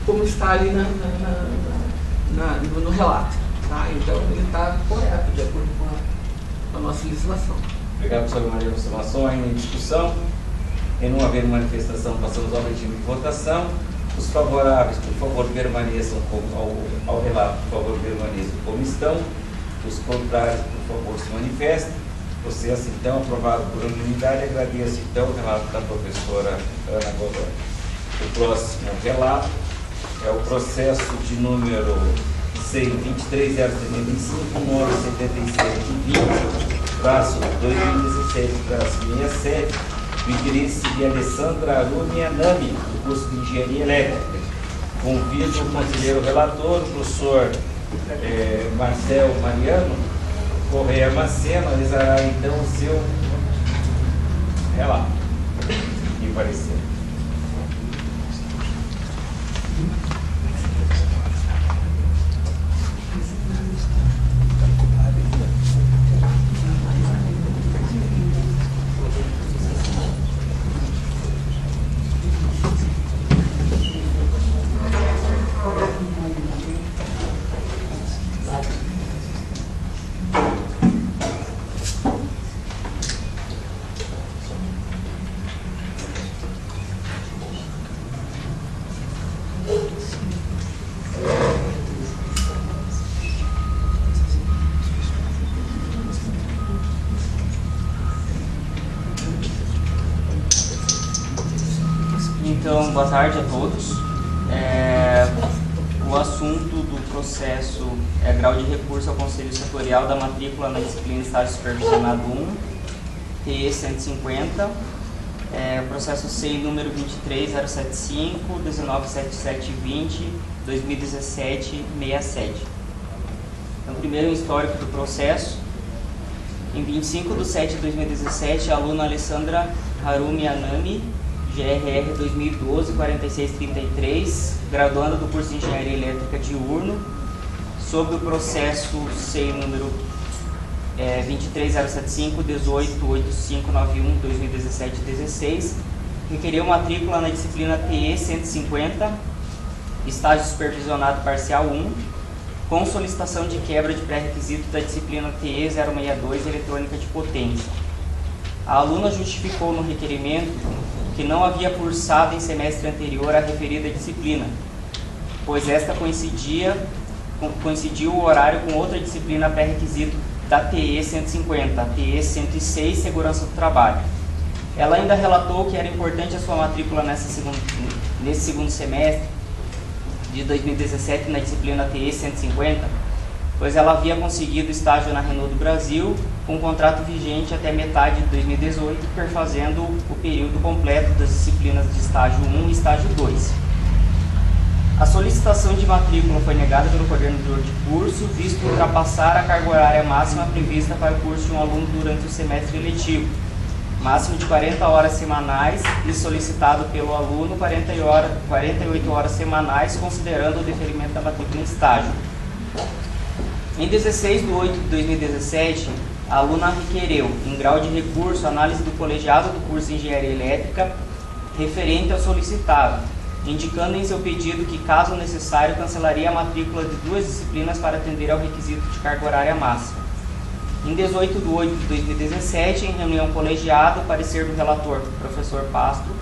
como está ali no relato. Tá? Então, ele está correto, de acordo com a nossa legislação. Obrigado, professor Maria. Observação ainda em discussão. Em não haver manifestação, passamos ao regime de votação. Os favoráveis, por favor, permaneçam ao relato, por favor, permaneçam como estão. Os contrários, por favor, se manifestem. Processo, então, aprovado por unanimidade. Agradeço, então, o relato da professora Ana Godoy. O próximo relato é o processo de número 23.075, número 7720/2017/67, do interesse de Alessandra Arumi Anami, do curso de Engenharia Elétrica. Convido o conselheiro relator, o professor Marcel Mariano Correia Maceno, realizará então o seu relato e parecer. Então, boa tarde a todos. O assunto do processo é grau de recurso ao Conselho Setorial da matrícula na disciplina Estágio Supervisionado 1, TE 150, processo SEI número 23075, 197720, 2017-67. Então, primeiro, o histórico do processo. Em 25/7/2017, a aluna Alessandra Arumi Anami, GRR 2012-4633, graduanda do curso de Engenharia Elétrica diurno, sobre o processo SEI número 23.075/18.8591/2017-16, requeriu matrícula na disciplina TE 150, estágio supervisionado parcial 1, com solicitação de quebra de pré-requisito da disciplina TE 062, eletrônica de potência. A aluna justificou no requerimento que não havia cursado em semestre anterior a referida disciplina, pois esta coincidiu o horário com outra disciplina pré-requisito da TE 150, a TE 106, Segurança do Trabalho. Ela ainda relatou que era importante a sua matrícula nesse segundo semestre de 2017 na disciplina TE 150, pois ela havia conseguido estágio na Renault do Brasil, com contrato vigente até metade de 2018, perfazendo o período completo das disciplinas de estágio 1 e estágio 2. A solicitação de matrícula foi negada pelo coordenador de curso, visto ultrapassar a carga horária máxima prevista para o curso de um aluno durante o semestre letivo, máximo de 40 horas semanais, e solicitado pelo aluno 48 horas semanais, considerando o deferimento da matrícula em estágio. Em 16/8/2017, a aluna requereu, em grau de recurso, análise do colegiado do curso de Engenharia Elétrica referente ao solicitado, indicando em seu pedido que, caso necessário, cancelaria a matrícula de 2 disciplinas para atender ao requisito de carga horária máxima. Em 18/8/2017, em reunião colegiada, o parecer do relator, professor Pastro,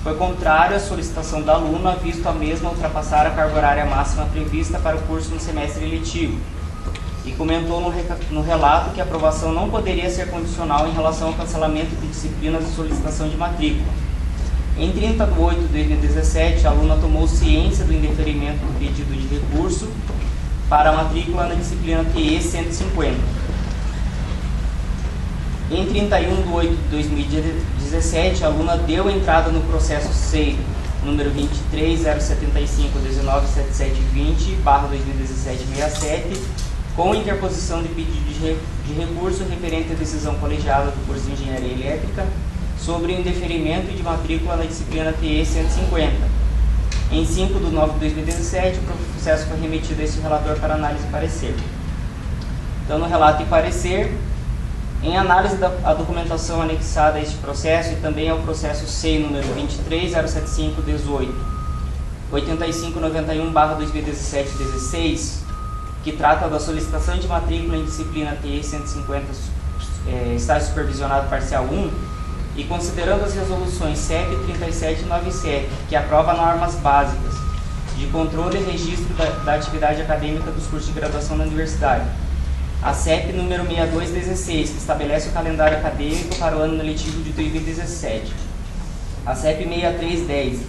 foi contrário à solicitação da aluna, visto a mesma ultrapassar a carga horária máxima prevista para o curso no semestre letivo, e comentou no relato que a aprovação não poderia ser condicional em relação ao cancelamento de disciplinas de solicitação de matrícula. Em 30 de 8 de 2017, a aluna tomou ciência do indeferimento do pedido de recurso para a matrícula na disciplina TE 150. Em 31 de 8 de 2017, a aluna deu entrada no processo SEI número 23.075.19.7720/2017-67, com interposição de pedido de recurso referente à decisão colegiada do curso de Engenharia Elétrica sobre o indeferimento de matrícula na disciplina TE 150. Em 5 de 9 de 2017, o processo foi remetido a esse relator para análise e parecer. Então, no relato e parecer, em análise da documentação anexada a este processo e também ao processo SEI número 23.075.18.8591/2017-16, que trata da solicitação de matrícula em disciplina TE 150, estágio supervisionado parcial 1, e considerando as resoluções CEP 3797, que aprova normas básicas de controle e registro da atividade acadêmica dos cursos de graduação na universidade, a CEP número 6216, que estabelece o calendário acadêmico para o ano letivo de 2017, a CEP 6310,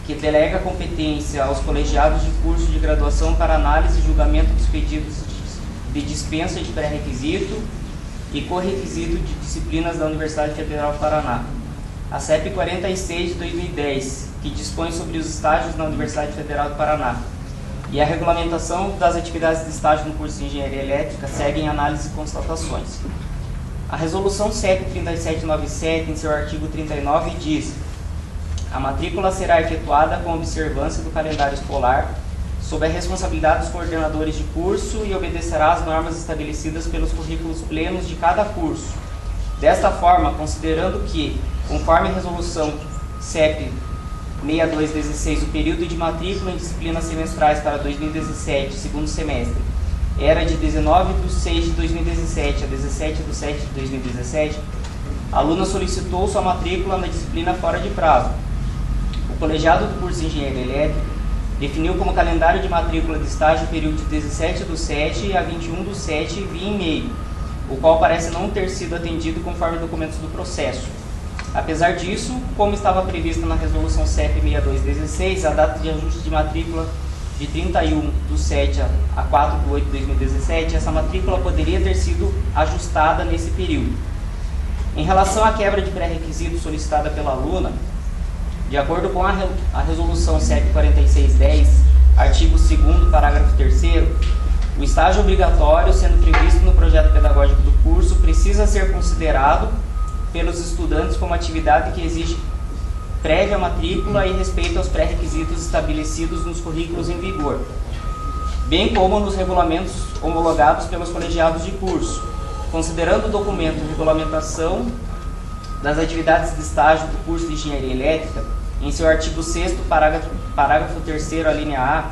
que delega a competência aos colegiados de curso de graduação para análise e julgamento dos pedidos de dispensa de pré-requisito e correquisito de disciplinas da Universidade Federal do Paraná, a CEP 46 de 2010, que dispõe sobre os estágios na Universidade Federal do Paraná, e a regulamentação das atividades de estágio no curso de Engenharia Elétrica segue em análise e constatações. A resolução CEP 3797, em seu artigo 39, diz: a matrícula será efetuada com observância do calendário escolar, sob a responsabilidade dos coordenadores de curso e obedecerá às normas estabelecidas pelos currículos plenos de cada curso. Desta forma, considerando que, conforme a resolução CEP 6216, o período de matrícula em disciplinas semestrais para 2017, segundo semestre, era de 19 de 6 de 2017 a 17 de 7 de 2017, a aluna solicitou sua matrícula na disciplina fora de prazo. O colegiado do curso de Engenharia Elétrica definiu como calendário de matrícula de estágio o período de 17 do 7 a 21 do 7 via e-mail, o qual parece não ter sido atendido conforme documentos do processo. Apesar disso, como estava prevista na resolução CEP 6216, a data de ajuste de matrícula de 31 do 7 a 4 de 8 de 2017, essa matrícula poderia ter sido ajustada nesse período. Em relação à quebra de pré-requisito solicitada pela aluna, de acordo com a resolução CEP 4610, artigo 2º, parágrafo 3º, o estágio obrigatório, sendo previsto no projeto pedagógico do curso, precisa ser considerado pelos estudantes como atividade que exige prévia matrícula e respeito aos pré-requisitos estabelecidos nos currículos em vigor, bem como nos regulamentos homologados pelos colegiados de curso, considerando o documento de regulamentação das atividades de estágio do curso de Engenharia Elétrica, em seu artigo 6º, parágrafo 3º, a linha A,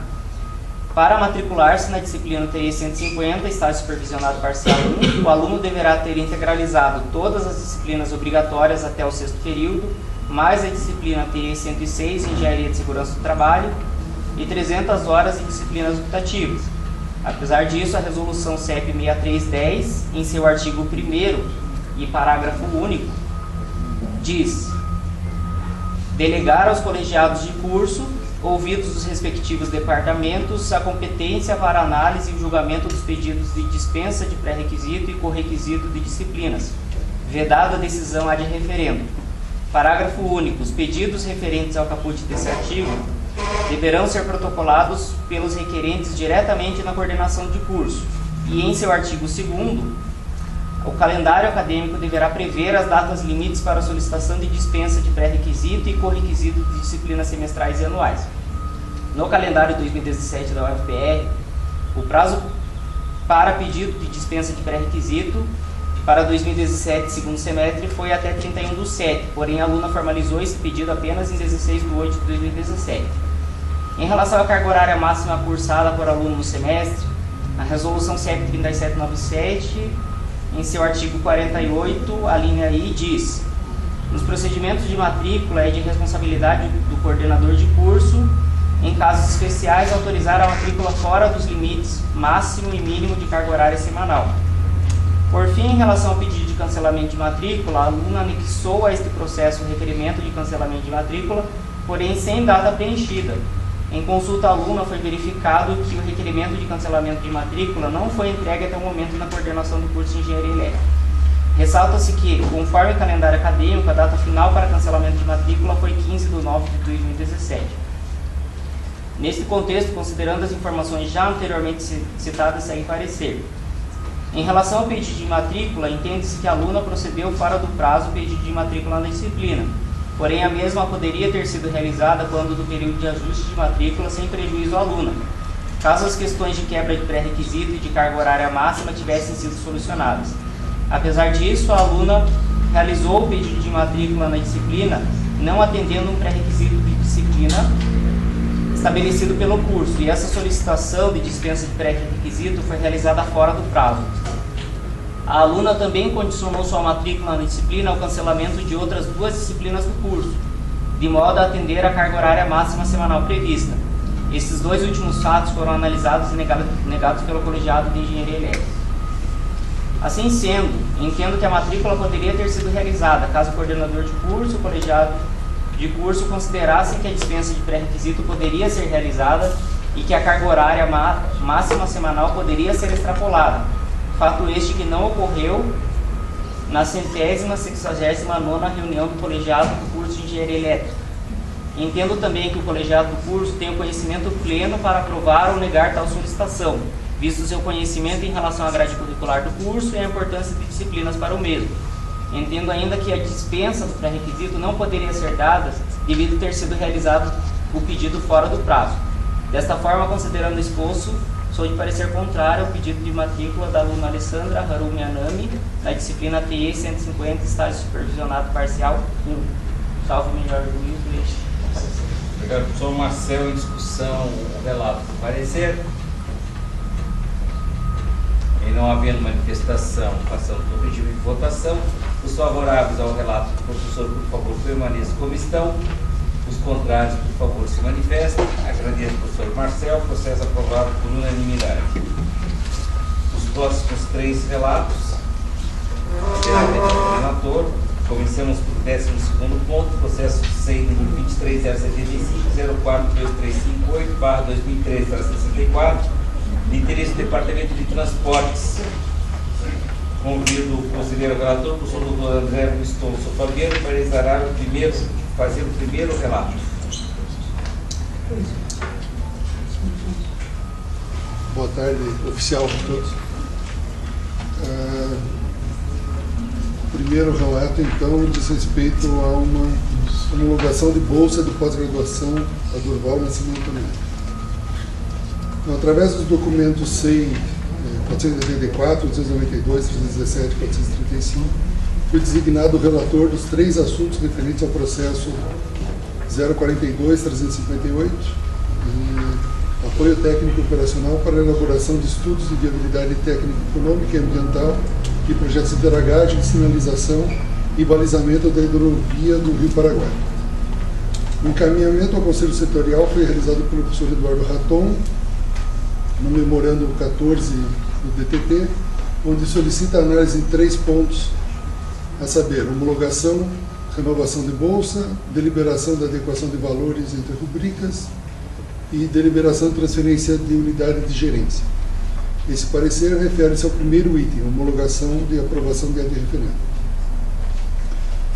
para matricular-se na disciplina TE 150, estágio supervisionado parcial 1, o aluno deverá ter integralizado todas as disciplinas obrigatórias até o 6º período, mais a disciplina TE 106, Engenharia de Segurança do Trabalho, e 300 horas em disciplinas optativas. Apesar disso, a resolução CEP 6310, em seu artigo 1º e parágrafo único, diz: delegar aos colegiados de curso, ouvidos os respectivos departamentos, a competência para análise e julgamento dos pedidos de dispensa de pré-requisito e correquisito de disciplinas, vedada a decisão ad referendo. Parágrafo único. Os pedidos referentes ao caput desse artigo deverão ser protocolados pelos requerentes diretamente na coordenação de curso. E em seu artigo 2º, o calendário acadêmico deverá prever as datas limites para a solicitação de dispensa de pré-requisito e correquisito de disciplinas semestrais e anuais. No calendário 2017 da UFPR, o prazo para pedido de dispensa de pré-requisito para 2017, segundo semestre, foi até 31 do 7, porém a aluna formalizou esse pedido apenas em 16 de 8 de 2017. Em relação à carga horária máxima cursada por aluno no semestre, a resolução CEP 3797, em seu artigo 48, a linha I, diz: Nos procedimentos de matrícula é de responsabilidade do coordenador de curso, em casos especiais, autorizar a matrícula fora dos limites máximo e mínimo de carga horária semanal. Por fim, em relação ao pedido de cancelamento de matrícula, a aluna anexou a este processo o requerimento de cancelamento de matrícula, porém sem data preenchida. Em consulta à aluna foi verificado que o requerimento de cancelamento de matrícula não foi entregue até o momento na coordenação do curso de Engenharia Elétrica. Ressalta-se que, conforme o calendário acadêmico, a data final para cancelamento de matrícula foi 15 de nove de 2017. Neste contexto, considerando as informações já anteriormente citadas, segue parecer. Em relação ao pedido de matrícula, entende-se que a aluna procedeu fora do prazo pedido de matrícula na disciplina, porém a mesma poderia ter sido realizada quando do período de ajuste de matrícula sem prejuízo à aluna, caso as questões de quebra de pré-requisito e de carga horária máxima tivessem sido solucionadas. Apesar disso, a aluna realizou o pedido de matrícula na disciplina, não atendendo um pré-requisito de disciplina estabelecido pelo curso, e essa solicitação de dispensa de pré-requisito foi realizada fora do prazo. A aluna também condicionou sua matrícula na disciplina ao cancelamento de outras 2 disciplinas do curso, de modo a atender a carga horária máxima semanal prevista. Esses 2 últimos fatos foram analisados e negados pelo colegiado de Engenharia Elétrica. Assim sendo, entendo que a matrícula poderia ter sido realizada caso o coordenador de curso, o colegiado de curso considerassem que a dispensa de pré-requisito poderia ser realizada e que a carga horária máxima semanal poderia ser extrapolada. Fato este que não ocorreu na 169ª reunião do colegiado do curso de Engenharia Elétrica. Entendo também que o colegiado do curso tem o conhecimento pleno para aprovar ou negar tal solicitação, visto seu conhecimento em relação à grade curricular do curso e a importância de disciplinas para o mesmo. Entendo ainda que a dispensa do pré-requisito não poderia ser dada devido ter sido realizado o pedido fora do prazo. Desta forma, considerando o exposto, sou de parecer contrário ao pedido de matrícula da aluna Alessandra Harumi Anami, na disciplina TE 150, estágio supervisionado parcial 1. Salvo o melhor juízo. Obrigado, professor Marcel. Em discussão, o relato. Parecer? E não havendo manifestação, passando por regime de votação. Os favoráveis ao relato do professor, por favor, permaneçam como estão. Os contrários, por favor, se manifestem. Agradeço ao professor Marcel. Processo aprovado por unanimidade. Os próximos 3 relatos, diretamente ao coordenador. Começamos por 12º ponto, processo SEI número 23.075.04.2358/2013/64, de interesse do Departamento de Transportes. Convido o conselheiro relator, o professor Dr. André Lustoso Fabiano, para fazer o primeiro relato. Boa tarde, oficial a todos. O primeiro relato, então, diz respeito a uma homologação de bolsa de pós-graduação a Durval Nascimento Neto. Então, através dos documentos SEI 484, 292, 317 e 435, fui designado o relator dos 3 assuntos referentes ao processo 042-358, apoio técnico operacional para a elaboração de estudos de viabilidade técnica, econômica e ambiental e projetos de dragagem, sinalização e balizamento da hidrovia do Rio Paraguai. O encaminhamento ao Conselho Setorial foi realizado pelo professor Eduardo Raton, no memorando 14 do DTP, onde solicita análise em 3 pontos, a saber, homologação, renovação de bolsa, deliberação da adequação de valores entre rubricas e deliberação de transferência de unidade de gerência. Esse parecer refere-se ao primeiro item, homologação de aprovação de AD referendo.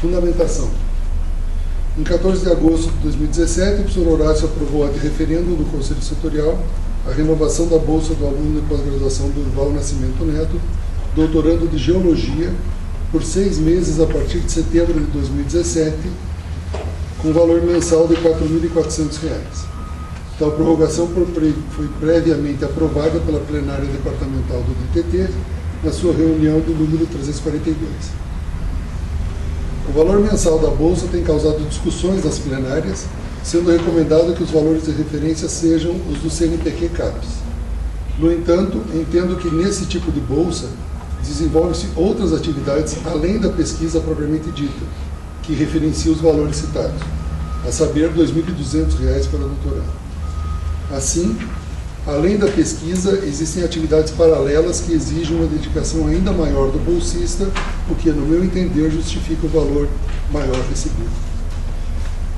Fundamentação. Em 14 de agosto de 2017, o professor Horácio aprovou AD referendo do Conselho Setorial a renovação da bolsa do aluno de pós-graduação Durval Nascimento Neto, doutorando de Geologia, por 6 meses a partir de setembro de 2017, com valor mensal de R$ 4.400. Tal prorrogação foi previamente aprovada pela plenária departamental do DTT na sua reunião do número 342. O valor mensal da bolsa tem causado discussões nas plenárias, sendo recomendado que os valores de referência sejam os do CNPq CAPES. No entanto, entendo que nesse tipo de bolsa desenvolvem-se outras atividades além da pesquisa propriamente dita, que referencia os valores citados, a saber, R$ 2.200 para doutorado. Assim, além da pesquisa, existem atividades paralelas que exigem uma dedicação ainda maior do bolsista, o que, no meu entender, justifica o valor maior recebido.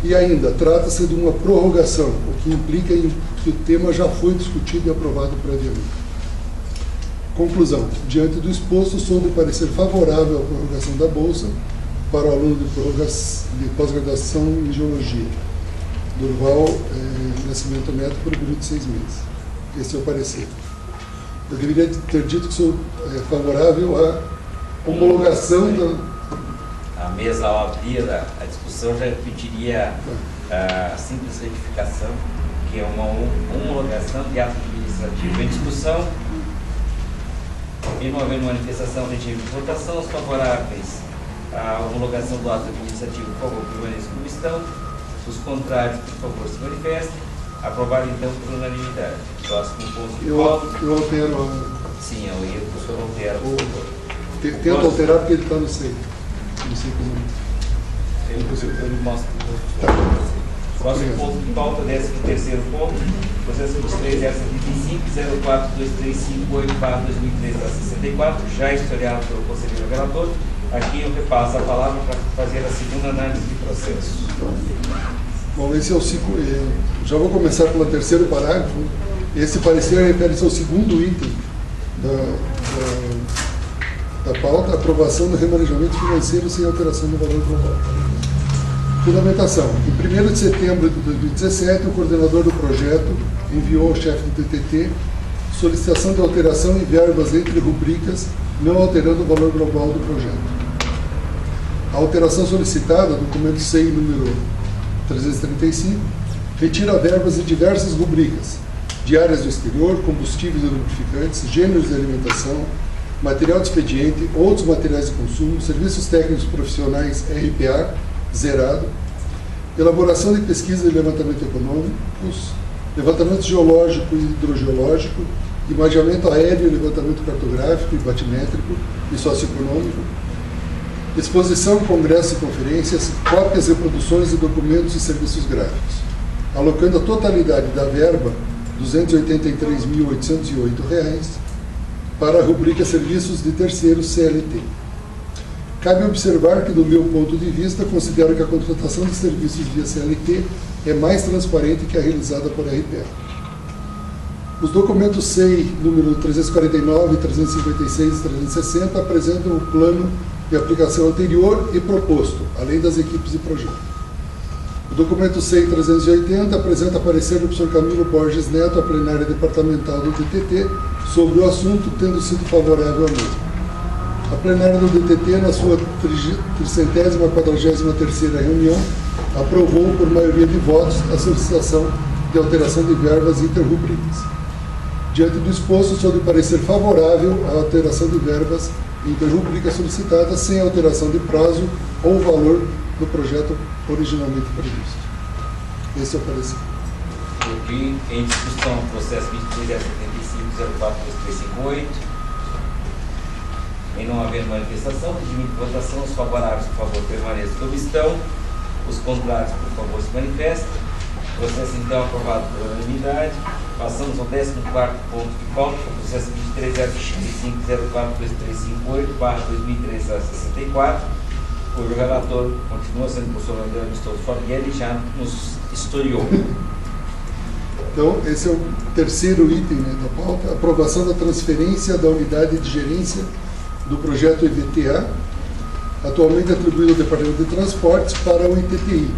E ainda, trata-se de uma prorrogação, o que implica em que o tema já foi discutido e aprovado previamente. Conclusão. Diante do exposto, sou de parecer favorável à prorrogação da Bolsa para o aluno de pós-graduação em Geologia, Durval Nascimento Neto, por um período de 6 meses. Esse é o parecer. Eu deveria ter dito que sou favorável à homologação da... A mesa, ao abrir a discussão, já pediria a simples retificação, que é uma homologação de ato administrativo. Em discussão, e não havendo manifestação, regime de votação, os favoráveis à homologação do ato administrativo, por favor, permaneçam como estão. Os contrários, por favor, se manifestem. Aprovado, então, por unanimidade. Próximo ponto de pauta. Eu altero... Sim, eu ia, o senhor altera. Tento alterar porque ele está no seio. Não sei como... Ele mostra. Próximo ponto de pauta, 13º ponto. Processo 23.075.04358/2013 a 64, já historiado pelo conselheiro relator. Aqui eu repasso a palavra para fazer a segunda análise de processo. Bom, esse é o já vou começar pelo terceiro parágrafo. Esse parecer refere-se ao segundo item da pauta, aprovação do remanejamento financeiro sem alteração do valor global. Fundamentação. Em 1º de setembro de 2017, o coordenador do projeto enviou ao chefe do DTT solicitação de alteração em verbas entre rubricas, não alterando o valor global do projeto. A alteração solicitada, documento SEI número 335, retira verbas de diversas rubricas: de áreas do exterior, combustíveis e lubrificantes, gêneros de alimentação, material de expediente, outros materiais de consumo, serviços técnicos profissionais RPA, zerado, elaboração de pesquisa e levantamento econômicos, levantamento geológico e hidrogeológico, imaginamento aéreo, levantamento cartográfico e batimétrico e socioeconômico, exposição, congressos e conferências, cópias, reproduções de documentos e serviços gráficos, alocando a totalidade da verba, R$ 283.808, para a rubrica Serviços de Terceiros CLT. Cabe observar que, do meu ponto de vista, considero que a contratação de serviços via CLT é mais transparente que a realizada por RPA. Os documentos SEI número 349, 356 e 360 apresentam o plano de aplicação anterior e proposto, além das equipes de projeto. O documento SEI 380 apresenta parecer do professor Camilo Borges Neto à plenária departamental do DTT sobre o assunto, tendo sido favorável ao mesmo. A plenária do DTT, na sua 343ª reunião, aprovou por maioria de votos a solicitação de alteração de verbas interrubricas. Diante do exposto, sou de parecer favorável à alteração de verbas interrubricas solicitadas sem alteração de prazo ou valor do projeto originalmente previsto. Esse é o parecer. Aqui, em discussão, processo 23.075.04.2358. Em não havendo manifestação, regime de votação, os favoráveis, por favor, permaneçam como estão. Os contrários, por favor, se manifestem. Processo, então, aprovado por unanimidade. Passamos ao 14º ponto de pauta, processo 23.075.04.2358/2013 a 64, cujo relator continua sendo o professor André Amistoso Fabielli, já nos historiou. Então, esse é o terceiro item, né, da pauta, aprovação da transferência da unidade de gerência do projeto EVTA, atualmente atribuído ao Departamento de Transportes, para o ITTI,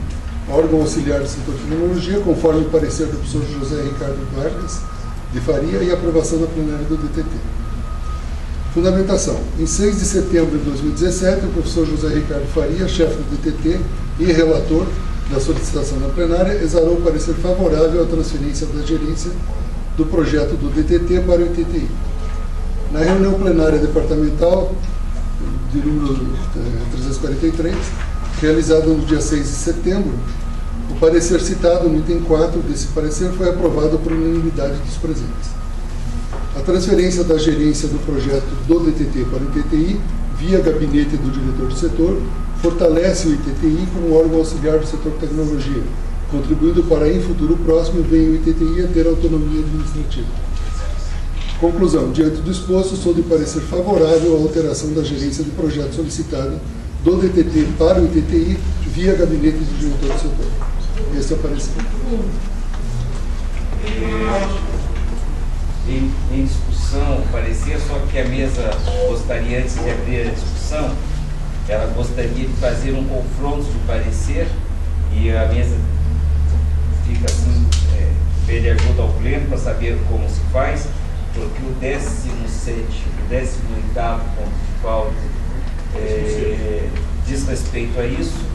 órgão auxiliar do setor de tecnologia, conforme o parecer do professor José Ricardo Vargas de Faria e aprovação da plenária do DTT. Fundamentação. Em 6 de setembro de 2017, o professor José Ricardo Faria, chefe do DTT e relator da solicitação da plenária, exarou o parecer favorável à transferência da gerência do projeto do DTT para o ITTI. Na reunião plenária departamental, de número 343, realizada no dia 6 de setembro, o parecer citado no item 4 desse parecer foi aprovado por unanimidade dos presentes. A transferência da gerência do projeto do DTT para o ITTI, via gabinete do diretor do setor, fortalece o ITTI como órgão auxiliar do setor tecnologia, contribuindo para, em futuro próximo, venha o ITTI a ter autonomia administrativa. Conclusão. Diante do exposto, sou de parecer favorável à alteração da gerência de projeto solicitada do DTT para o ITTI via gabinete de diretor do setor. Esse é o parecer. Em discussão, parecia só que a mesa gostaria, antes de abrir a discussão, ela gostaria de fazer um confronto de parecer e a mesa fica assim, pede ajuda ao pleno para saber como se faz, porque o 18º ponto de pauta diz respeito a isso,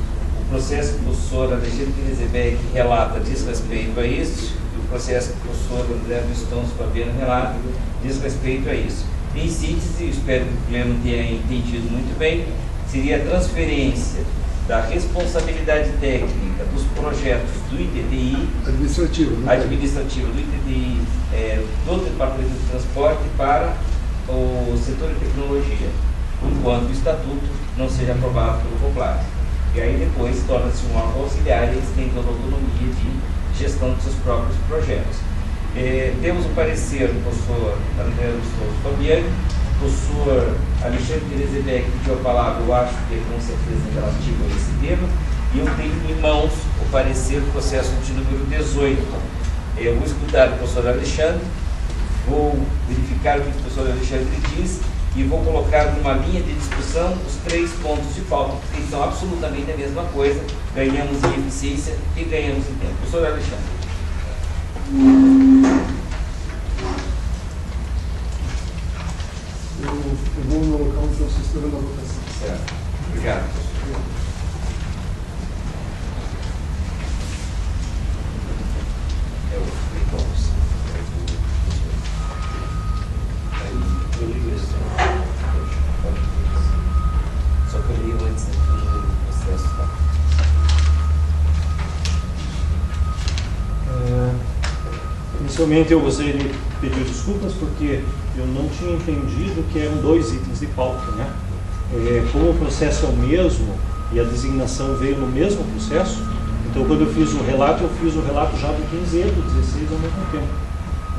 o processo que o professor Alexandre Knezebeck relata diz respeito a isso, e o processo que o professor André dos Tons Fabiano relata diz respeito a isso. Em síntese, espero que o pleno tenha entendido muito bem, seria a transferência da responsabilidade técnica dos projetos do ITTI, administrativo do ITTI, do Departamento de Transporte para o setor de tecnologia, enquanto o estatuto não seja aprovado pelo COPLAR. E aí depois torna-se um órgão auxiliar e eles têm toda a autonomia de gestão dos seus próprios projetos. Temos o parecer do professor André Lustoso Fabiano, o professor Alexandre Knezebeck pediu a palavra, eu acho que com certeza relativo a esse tema, e eu tenho em mãos o parecer do processo de número 18. Eu vou escutar o professor Alexandre, vou verificar o que o professor Alexandre diz e vou colocar numa linha de discussão os 3 pontos de pauta, que são absolutamente a mesma coisa, ganhamos em eficiência e ganhamos em tempo. Professor Alexandre. Eu vou no local onde vocês estão na votação. Certo. Obrigado, professor. Eu ligo isso. Só que eu ligo antes do processo, tá? Inicialmente eu gostaria de pedir desculpas porque eu não tinha entendido que eram 2 itens de pauta, né? Como o processo é o mesmo e a designação veio no mesmo processo, então quando eu fiz o relato já do 15 e do 16 ao mesmo tempo.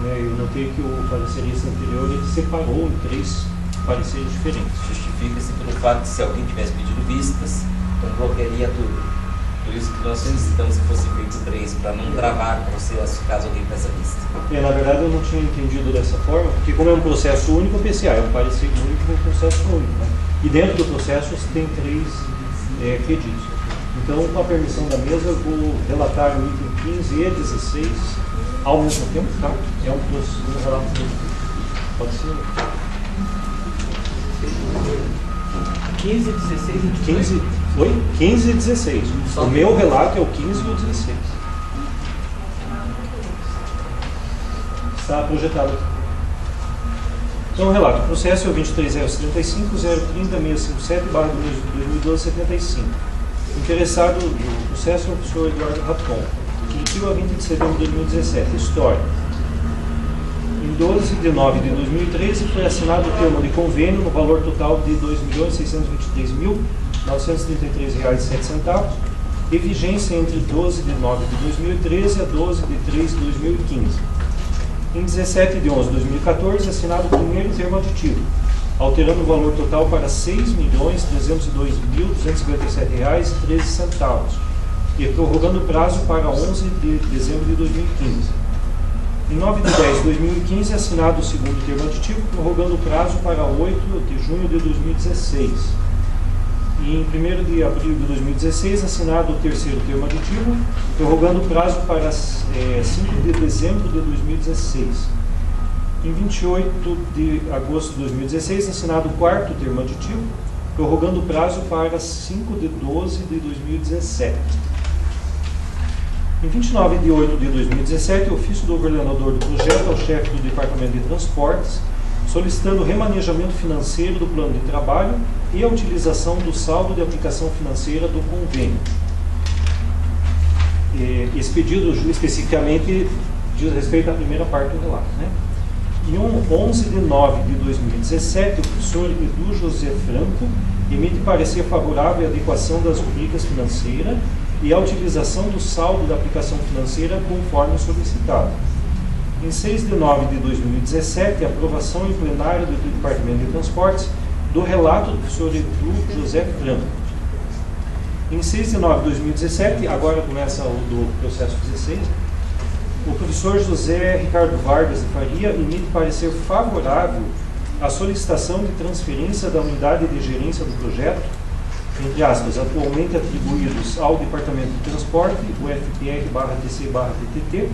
Eu notei que o parecerista anterior ele separou em 3 pareceres diferentes. Justifica-se pelo fato de se alguém tivesse pedido vistas, então bloquearia tudo. Por isso que nós solicitamos que fosse feito 3, para não travar o processo caso alguém peça vista. Na verdade eu não tinha entendido dessa forma, porque como é um processo único, o PCA é um parecer único, um processo único, né? E dentro do processo você tem 3 pedidos. Então, com a permissão da mesa, eu vou relatar o item 15 e 16 ao mesmo tempo, tá? É um relato pode ser. 15 e 16 Oi? 15 e 16. O meu relato é o 15 e o 16. Está projetado aqui. Então, o relato. O processo é o 23.035.030.657/2012-75. Interessado no processo é o professor Eduardo Raton. Emitiu a 20 de setembro de 2017. História. Em 12 de nove de 2013 foi assinado o termo de convênio no valor total de R$ 2.623.933,07 e vigência entre 12 de nove de 2013 a 12 de 3 de 2015. Em 17 de 11 de 2014, assinado o primeiro termo aditivo, alterando o valor total para R$ 6.302.257,13 e prorrogando o prazo para 11 de dezembro de 2015. Em 9 de 10 de 2015, assinado o segundo termo aditivo, prorrogando o prazo para 8 de junho de 2016. E em 1º de abril de 2016, assinado o terceiro termo aditivo, prorrogando o prazo para 5 de dezembro de 2016. Em 28 de agosto de 2016, assinado o quarto termo aditivo, prorrogando o prazo para 5 de 12 de 2017. Em 29 de 8 de 2017, ofício do governador do projeto ao chefe do Departamento de Transportes, solicitando o remanejamento financeiro do plano de trabalho e a utilização do saldo de aplicação financeira do convênio. Esse pedido especificamente diz respeito à primeira parte do relato, né? Em 11 de nove de 2017, o professor Edu José Franco emite parecer favorável à adequação das rubricas financeiras e à utilização do saldo da aplicação financeira conforme solicitado. Em 6 de nove de 2017, a aprovação em plenário do Departamento de Transportes do relato do professor Edu José Franco. Em 6 de nove de 2017, agora começa o do processo 16, o professor José Ricardo Vargas de Faria emite parecer favorável à solicitação de transferência da unidade de gerência do projeto, entre aspas, atualmente atribuídos ao Departamento de Transporte, o FTR/TC/TTT,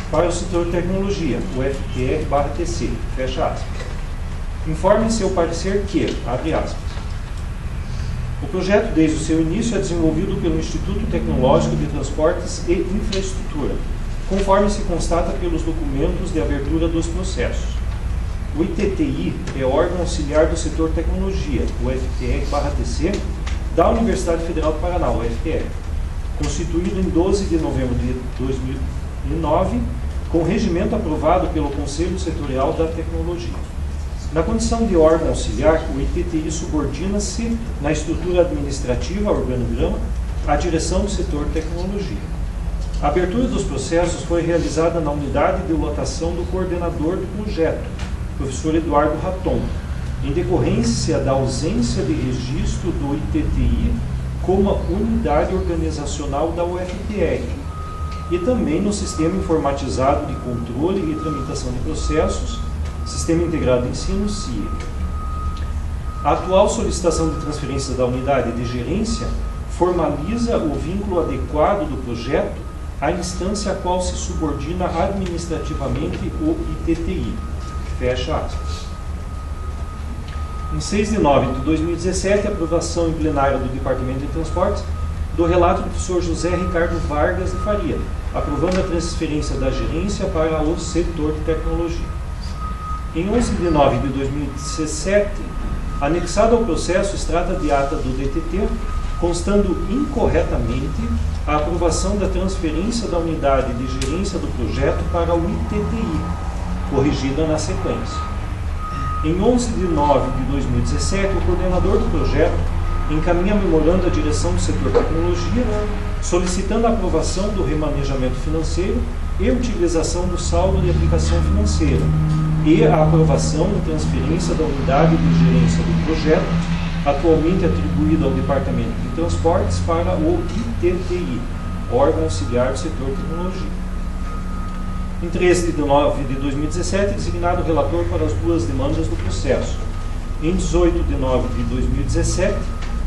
para o setor de tecnologia, o FTR/TC, fecha aspas. Informe em seu parecer que, abre aspas, o projeto, desde o seu início, é desenvolvido pelo Instituto Tecnológico de Transportes e Infraestrutura, conforme se constata pelos documentos de abertura dos processos. O ITTI é órgão auxiliar do setor tecnologia, o FTR/TC, da Universidade Federal do Paraná, o FTR, constituído em 12 de novembro de 2009, com regimento aprovado pelo Conselho Setorial da Tecnologia. Na condição de órgão auxiliar, o ITTI subordina-se na estrutura administrativa, organograma, à direção do setor tecnologia. A abertura dos processos foi realizada na unidade de lotação do coordenador do projeto, professor Eduardo Raton, em decorrência da ausência de registro do ITTI como unidade organizacional da UFPR, e também no Sistema Informatizado de Controle e Tramitação de Processos, Sistema Integrado de Ensino, SIE. A atual solicitação de transferência da unidade de gerência formaliza o vínculo adequado do projeto à instância a qual se subordina administrativamente o ITTI. Fecha aspas. Em 6 de nove de 2017, a aprovação em plenário do Departamento de Transportes do relato do professor José Ricardo Vargas de Faria, aprovando a transferência da gerência para o setor de tecnologia. Em 11 de nove de 2017, anexado ao processo extrata de ata do DTT, constando incorretamente a aprovação da transferência da unidade de gerência do projeto para o ITTI, corrigida na sequência. Em 11 de nove de 2017, o coordenador do projeto encaminha memorando à direção do setor tecnologia, solicitando a aprovação do remanejamento financeiro e utilização do saldo de aplicação financeira, e a aprovação e transferência da unidade de gerência do projeto, atualmente atribuída ao Departamento de Transportes, para o ITTI, órgão auxiliar do setor tecnologia. Em 13 de nove de 2017, designado relator para as duas demandas do processo. Em 18 de nove de 2017,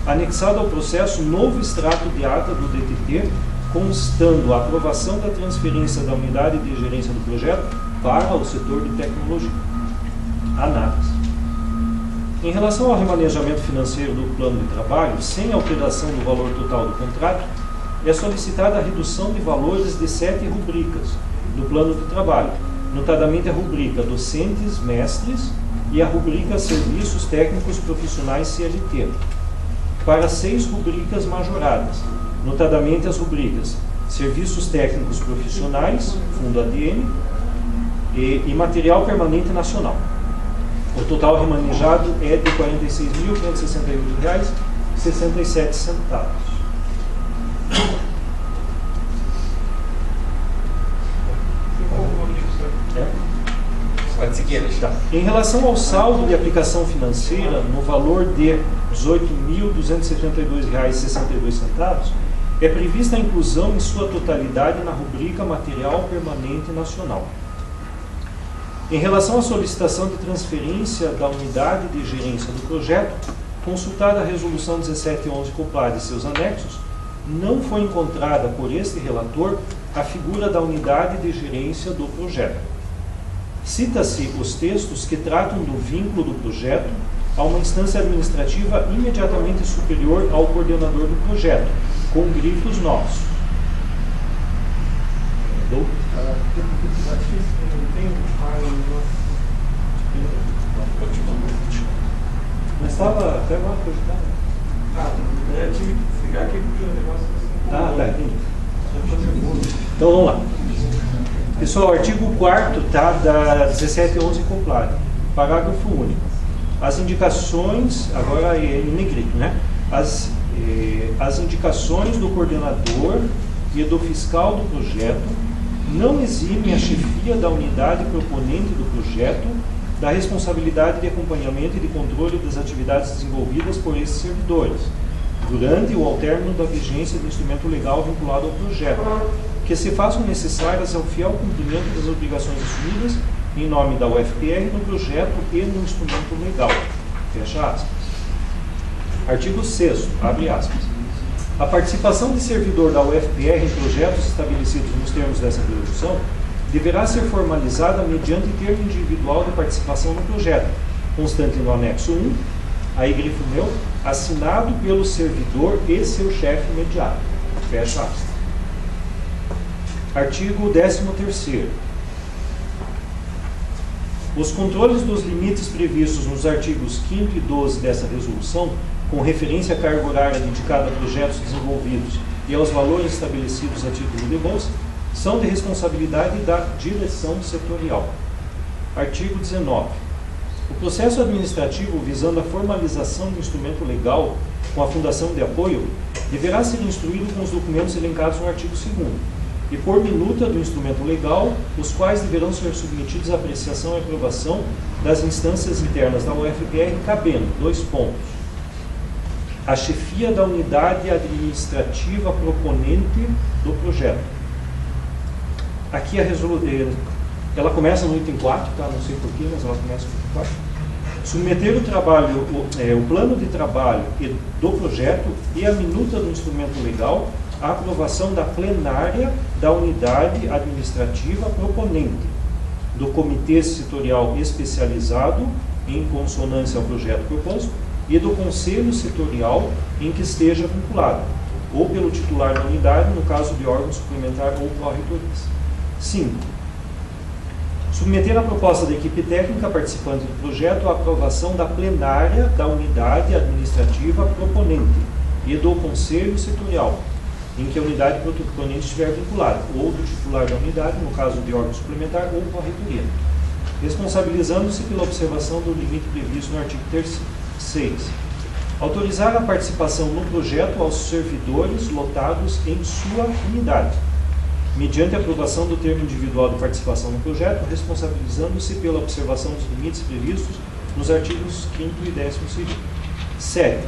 anexado ao processo novo extrato de ata do DTT, constando a aprovação da transferência da unidade de gerência do projeto para o setor de tecnologia. Análise. Em relação ao remanejamento financeiro do plano de trabalho, sem alteração do valor total do contrato, é solicitada a redução de valores de 7 rubricas do plano de trabalho, notadamente a rubrica Docentes Mestres e a rubrica Serviços Técnicos Profissionais CLT, para 6 rubricas majoradas, notadamente as rubricas Serviços Técnicos Profissionais, Fundo ADM, e Material Permanente Nacional. O total remanejado é de R$ 46.568,67. Pode seguir, Alexandre. Em relação ao saldo de aplicação financeira, no valor de R$ 18.272,62, é prevista a inclusão em sua totalidade na rubrica Material Permanente Nacional. Em relação à solicitação de transferência da unidade de gerência do projeto, consultada a Resolução 1711 Coplade e seus anexos, não foi encontrada por este relator a figura da unidade de gerência do projeto. Cita-se os textos que tratam do vínculo do projeto a uma instância administrativa imediatamente superior ao coordenador do projeto, com grifos nossos. Mas estava até agora cogitado. Eu tive que ficar aqui porque o negócio... Tá, entendi. Então vamos lá. Pessoal, artigo 4º, tá, da 1711 acoplado, parágrafo único. As indicações, agora é em negrito, né? As indicações do coordenador e do fiscal do projeto não eximem a chefia da unidade proponente do projeto da responsabilidade de acompanhamento e de controle das atividades desenvolvidas por esses servidores, durante ou ao término da vigência do instrumento legal vinculado ao projeto, que se façam necessárias ao fiel cumprimento das obrigações assumidas em nome da UFPR no projeto e no instrumento legal. Fecha aspas. Artigo 6º, abre aspas. A participação de servidor da UFPR em projetos estabelecidos nos termos dessa resolução deverá ser formalizada mediante termo individual de participação no projeto, constante no anexo 1, aí grifo meu, assinado pelo servidor e seu chefe imediato. Fecha aspas. Artigo 13º. Os controles dos limites previstos nos artigos 5º e 12 dessa resolução, com referência à carga horária dedicada a projetos desenvolvidos e aos valores estabelecidos a título de bolsa, são de responsabilidade da direção setorial. Artigo 19. O processo administrativo visando a formalização do instrumento legal com a fundação de apoio deverá ser instruído com os documentos elencados no artigo 2º e por minuta do instrumento legal, os quais deverão ser submetidos à apreciação e aprovação das instâncias internas da UFPR, cabendo, 2 pontos. A chefia da unidade administrativa proponente do projeto. Aqui ela começa no item 4, tá? Não sei porquê, mas ela começa no item 4. Submeter o trabalho, o plano de trabalho do projeto e a minuta do instrumento legal à aprovação da plenária da unidade administrativa proponente, do comitê setorial especializado em consonância ao projeto proposto e do conselho setorial em que esteja vinculado, ou pelo titular da unidade, no caso de órgão suplementar ou pró-reitorias. 5. Submeter a proposta da equipe técnica participante do projeto à aprovação da plenária da unidade administrativa proponente e do conselho setorial, em que a unidade proponente estiver vinculada, ou do titular da unidade, no caso de órgão suplementar ou pró-reitoria, responsabilizando-se pela observação do limite previsto no artigo 6. Autorizar a participação no projeto aos servidores lotados em sua unidade, mediante a aprovação do termo individual de participação no projeto, responsabilizando-se pela observação dos limites previstos nos artigos 5º e 12º. 7.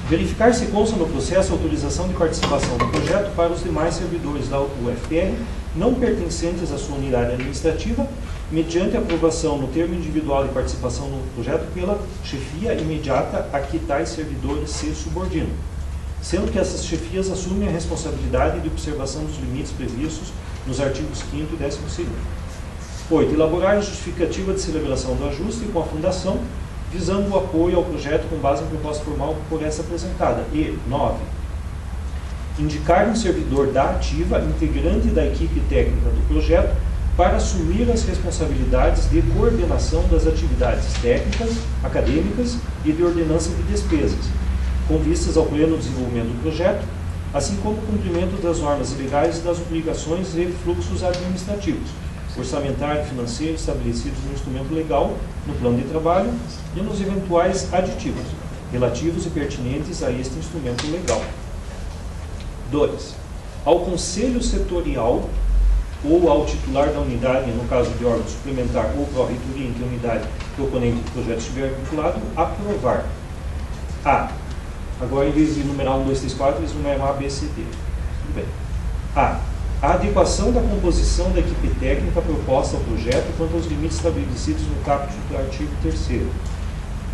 Verificar se consta no processo a autorização de participação no projeto para os demais servidores da UFPR não pertencentes à sua unidade administrativa, mediante a aprovação no termo individual de participação no projeto pela chefia imediata a que tais servidores se subordinam, sendo que essas chefias assumem a responsabilidade de observação dos limites previstos nos artigos 5º e 12º. 8. Elaborar a justificativa de celebração do ajuste com a fundação, visando o apoio ao projeto com base em proposta formal por essa apresentada. E 9. Indicar um servidor da ativa, integrante da equipe técnica do projeto, para assumir as responsabilidades de coordenação das atividades técnicas, acadêmicas e de ordenança de despesas, com vistas ao pleno desenvolvimento do projeto, assim como o cumprimento das normas legais e das obrigações e fluxos administrativos, orçamentário e financeiro estabelecidos no instrumento legal, no plano de trabalho e nos eventuais aditivos, relativos e pertinentes a este instrumento legal. 2. Ao conselho setorial ou ao titular da unidade, no caso de órgão suplementar ou pró-reitoria em que a unidade proponente do projeto estiver vinculado, aprovar a. Agora, em vez de numerar 1, 2, 3, 4, eles numeram A, B, C, D. Tudo bem. A adequação da composição da equipe técnica proposta ao projeto quanto aos limites estabelecidos no caput do artigo 3º.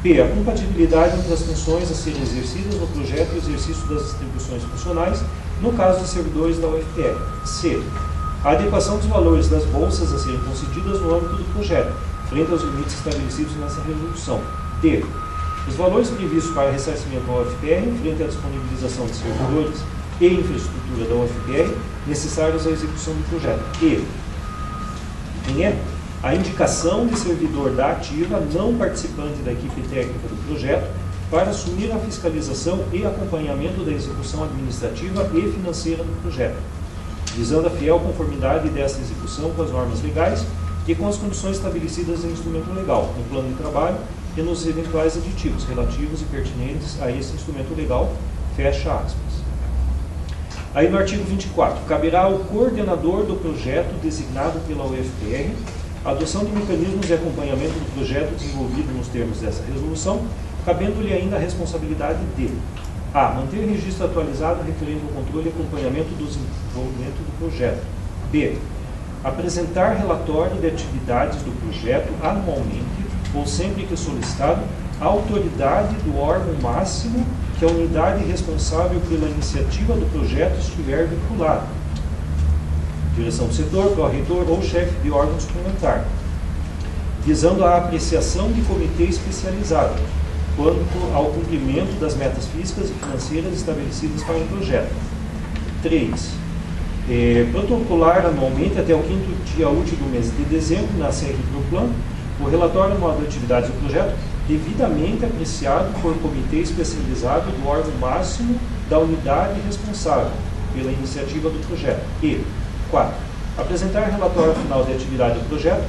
B. A compatibilidade entre as funções a serem exercidas no projeto e o exercício das atribuições funcionais, no caso de servidores da UFPR. C. A adequação dos valores das bolsas a serem concedidas no âmbito do projeto, frente aos limites estabelecidos nessa resolução. D. Os valores previstos para ressarcimento da UFPR, frente à disponibilização de servidores e infraestrutura da UFPR, necessários à execução do projeto. E. A indicação de servidor da ativa, não participante da equipe técnica do projeto, para assumir a fiscalização e acompanhamento da execução administrativa e financeira do projeto. visando a fiel conformidade desta execução com as normas legais e com as condições estabelecidas em instrumento legal, no plano de trabalho e nos eventuais aditivos relativos e pertinentes a esse instrumento legal, fecha aspas. Aí no artigo 24, caberá ao coordenador do projeto designado pela UFPR a adoção de mecanismos de acompanhamento do projeto desenvolvido nos termos dessa resolução, cabendo-lhe ainda a responsabilidade de a. Manter registro atualizado referente ao controle e acompanhamento do desenvolvimento do projeto. B. Apresentar relatório de atividades do projeto anualmente ou sempre que solicitado à autoridade do órgão máximo que a unidade responsável pela iniciativa do projeto estiver vinculada. Direção do setor, pró-reitor ou chefe de órgão suplementar. Visando a apreciação de comitê especializado quanto ao cumprimento das metas físicas e financeiras estabelecidas para o projeto. 3. Protocolar anualmente até o 5º dia útil do mês de dezembro, na sede do plano, o relatório anual de atividades do projeto, devidamente apreciado por comitê especializado do órgão máximo da unidade responsável pela iniciativa do projeto. E 4. Apresentar relatório final de atividade do projeto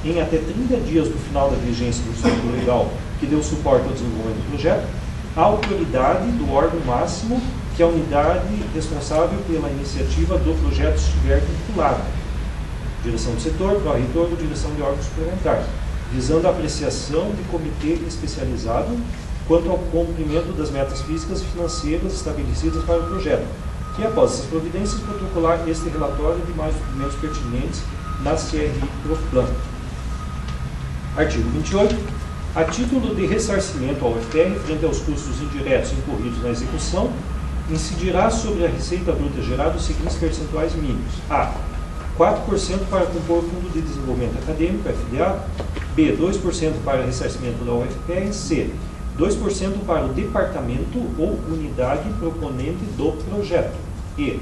em até 30 dias do final da vigência do instrumento legal que deu suporte ao desenvolvimento do projeto, à autoridade do órgão máximo que a unidade responsável pela iniciativa do projeto estiver vinculada. Direção do setor, pró-reitor ou direção de órgão suplementar, visando a apreciação de comitê especializado quanto ao cumprimento das metas físicas e financeiras estabelecidas para o projeto, que após essas providências protocolar este relatório de mais documentos pertinentes na CRI Profplan. Artigo 28. A título de ressarcimento ao UFPR frente aos custos indiretos incorridos na execução, incidirá sobre a receita bruta gerada os seguintes percentuais mínimos. A. 4% para compor o Fundo de Desenvolvimento Acadêmico, FDA. B. 2% para ressarcimento da UFPR. C. 2% para o departamento ou unidade proponente do projeto. E.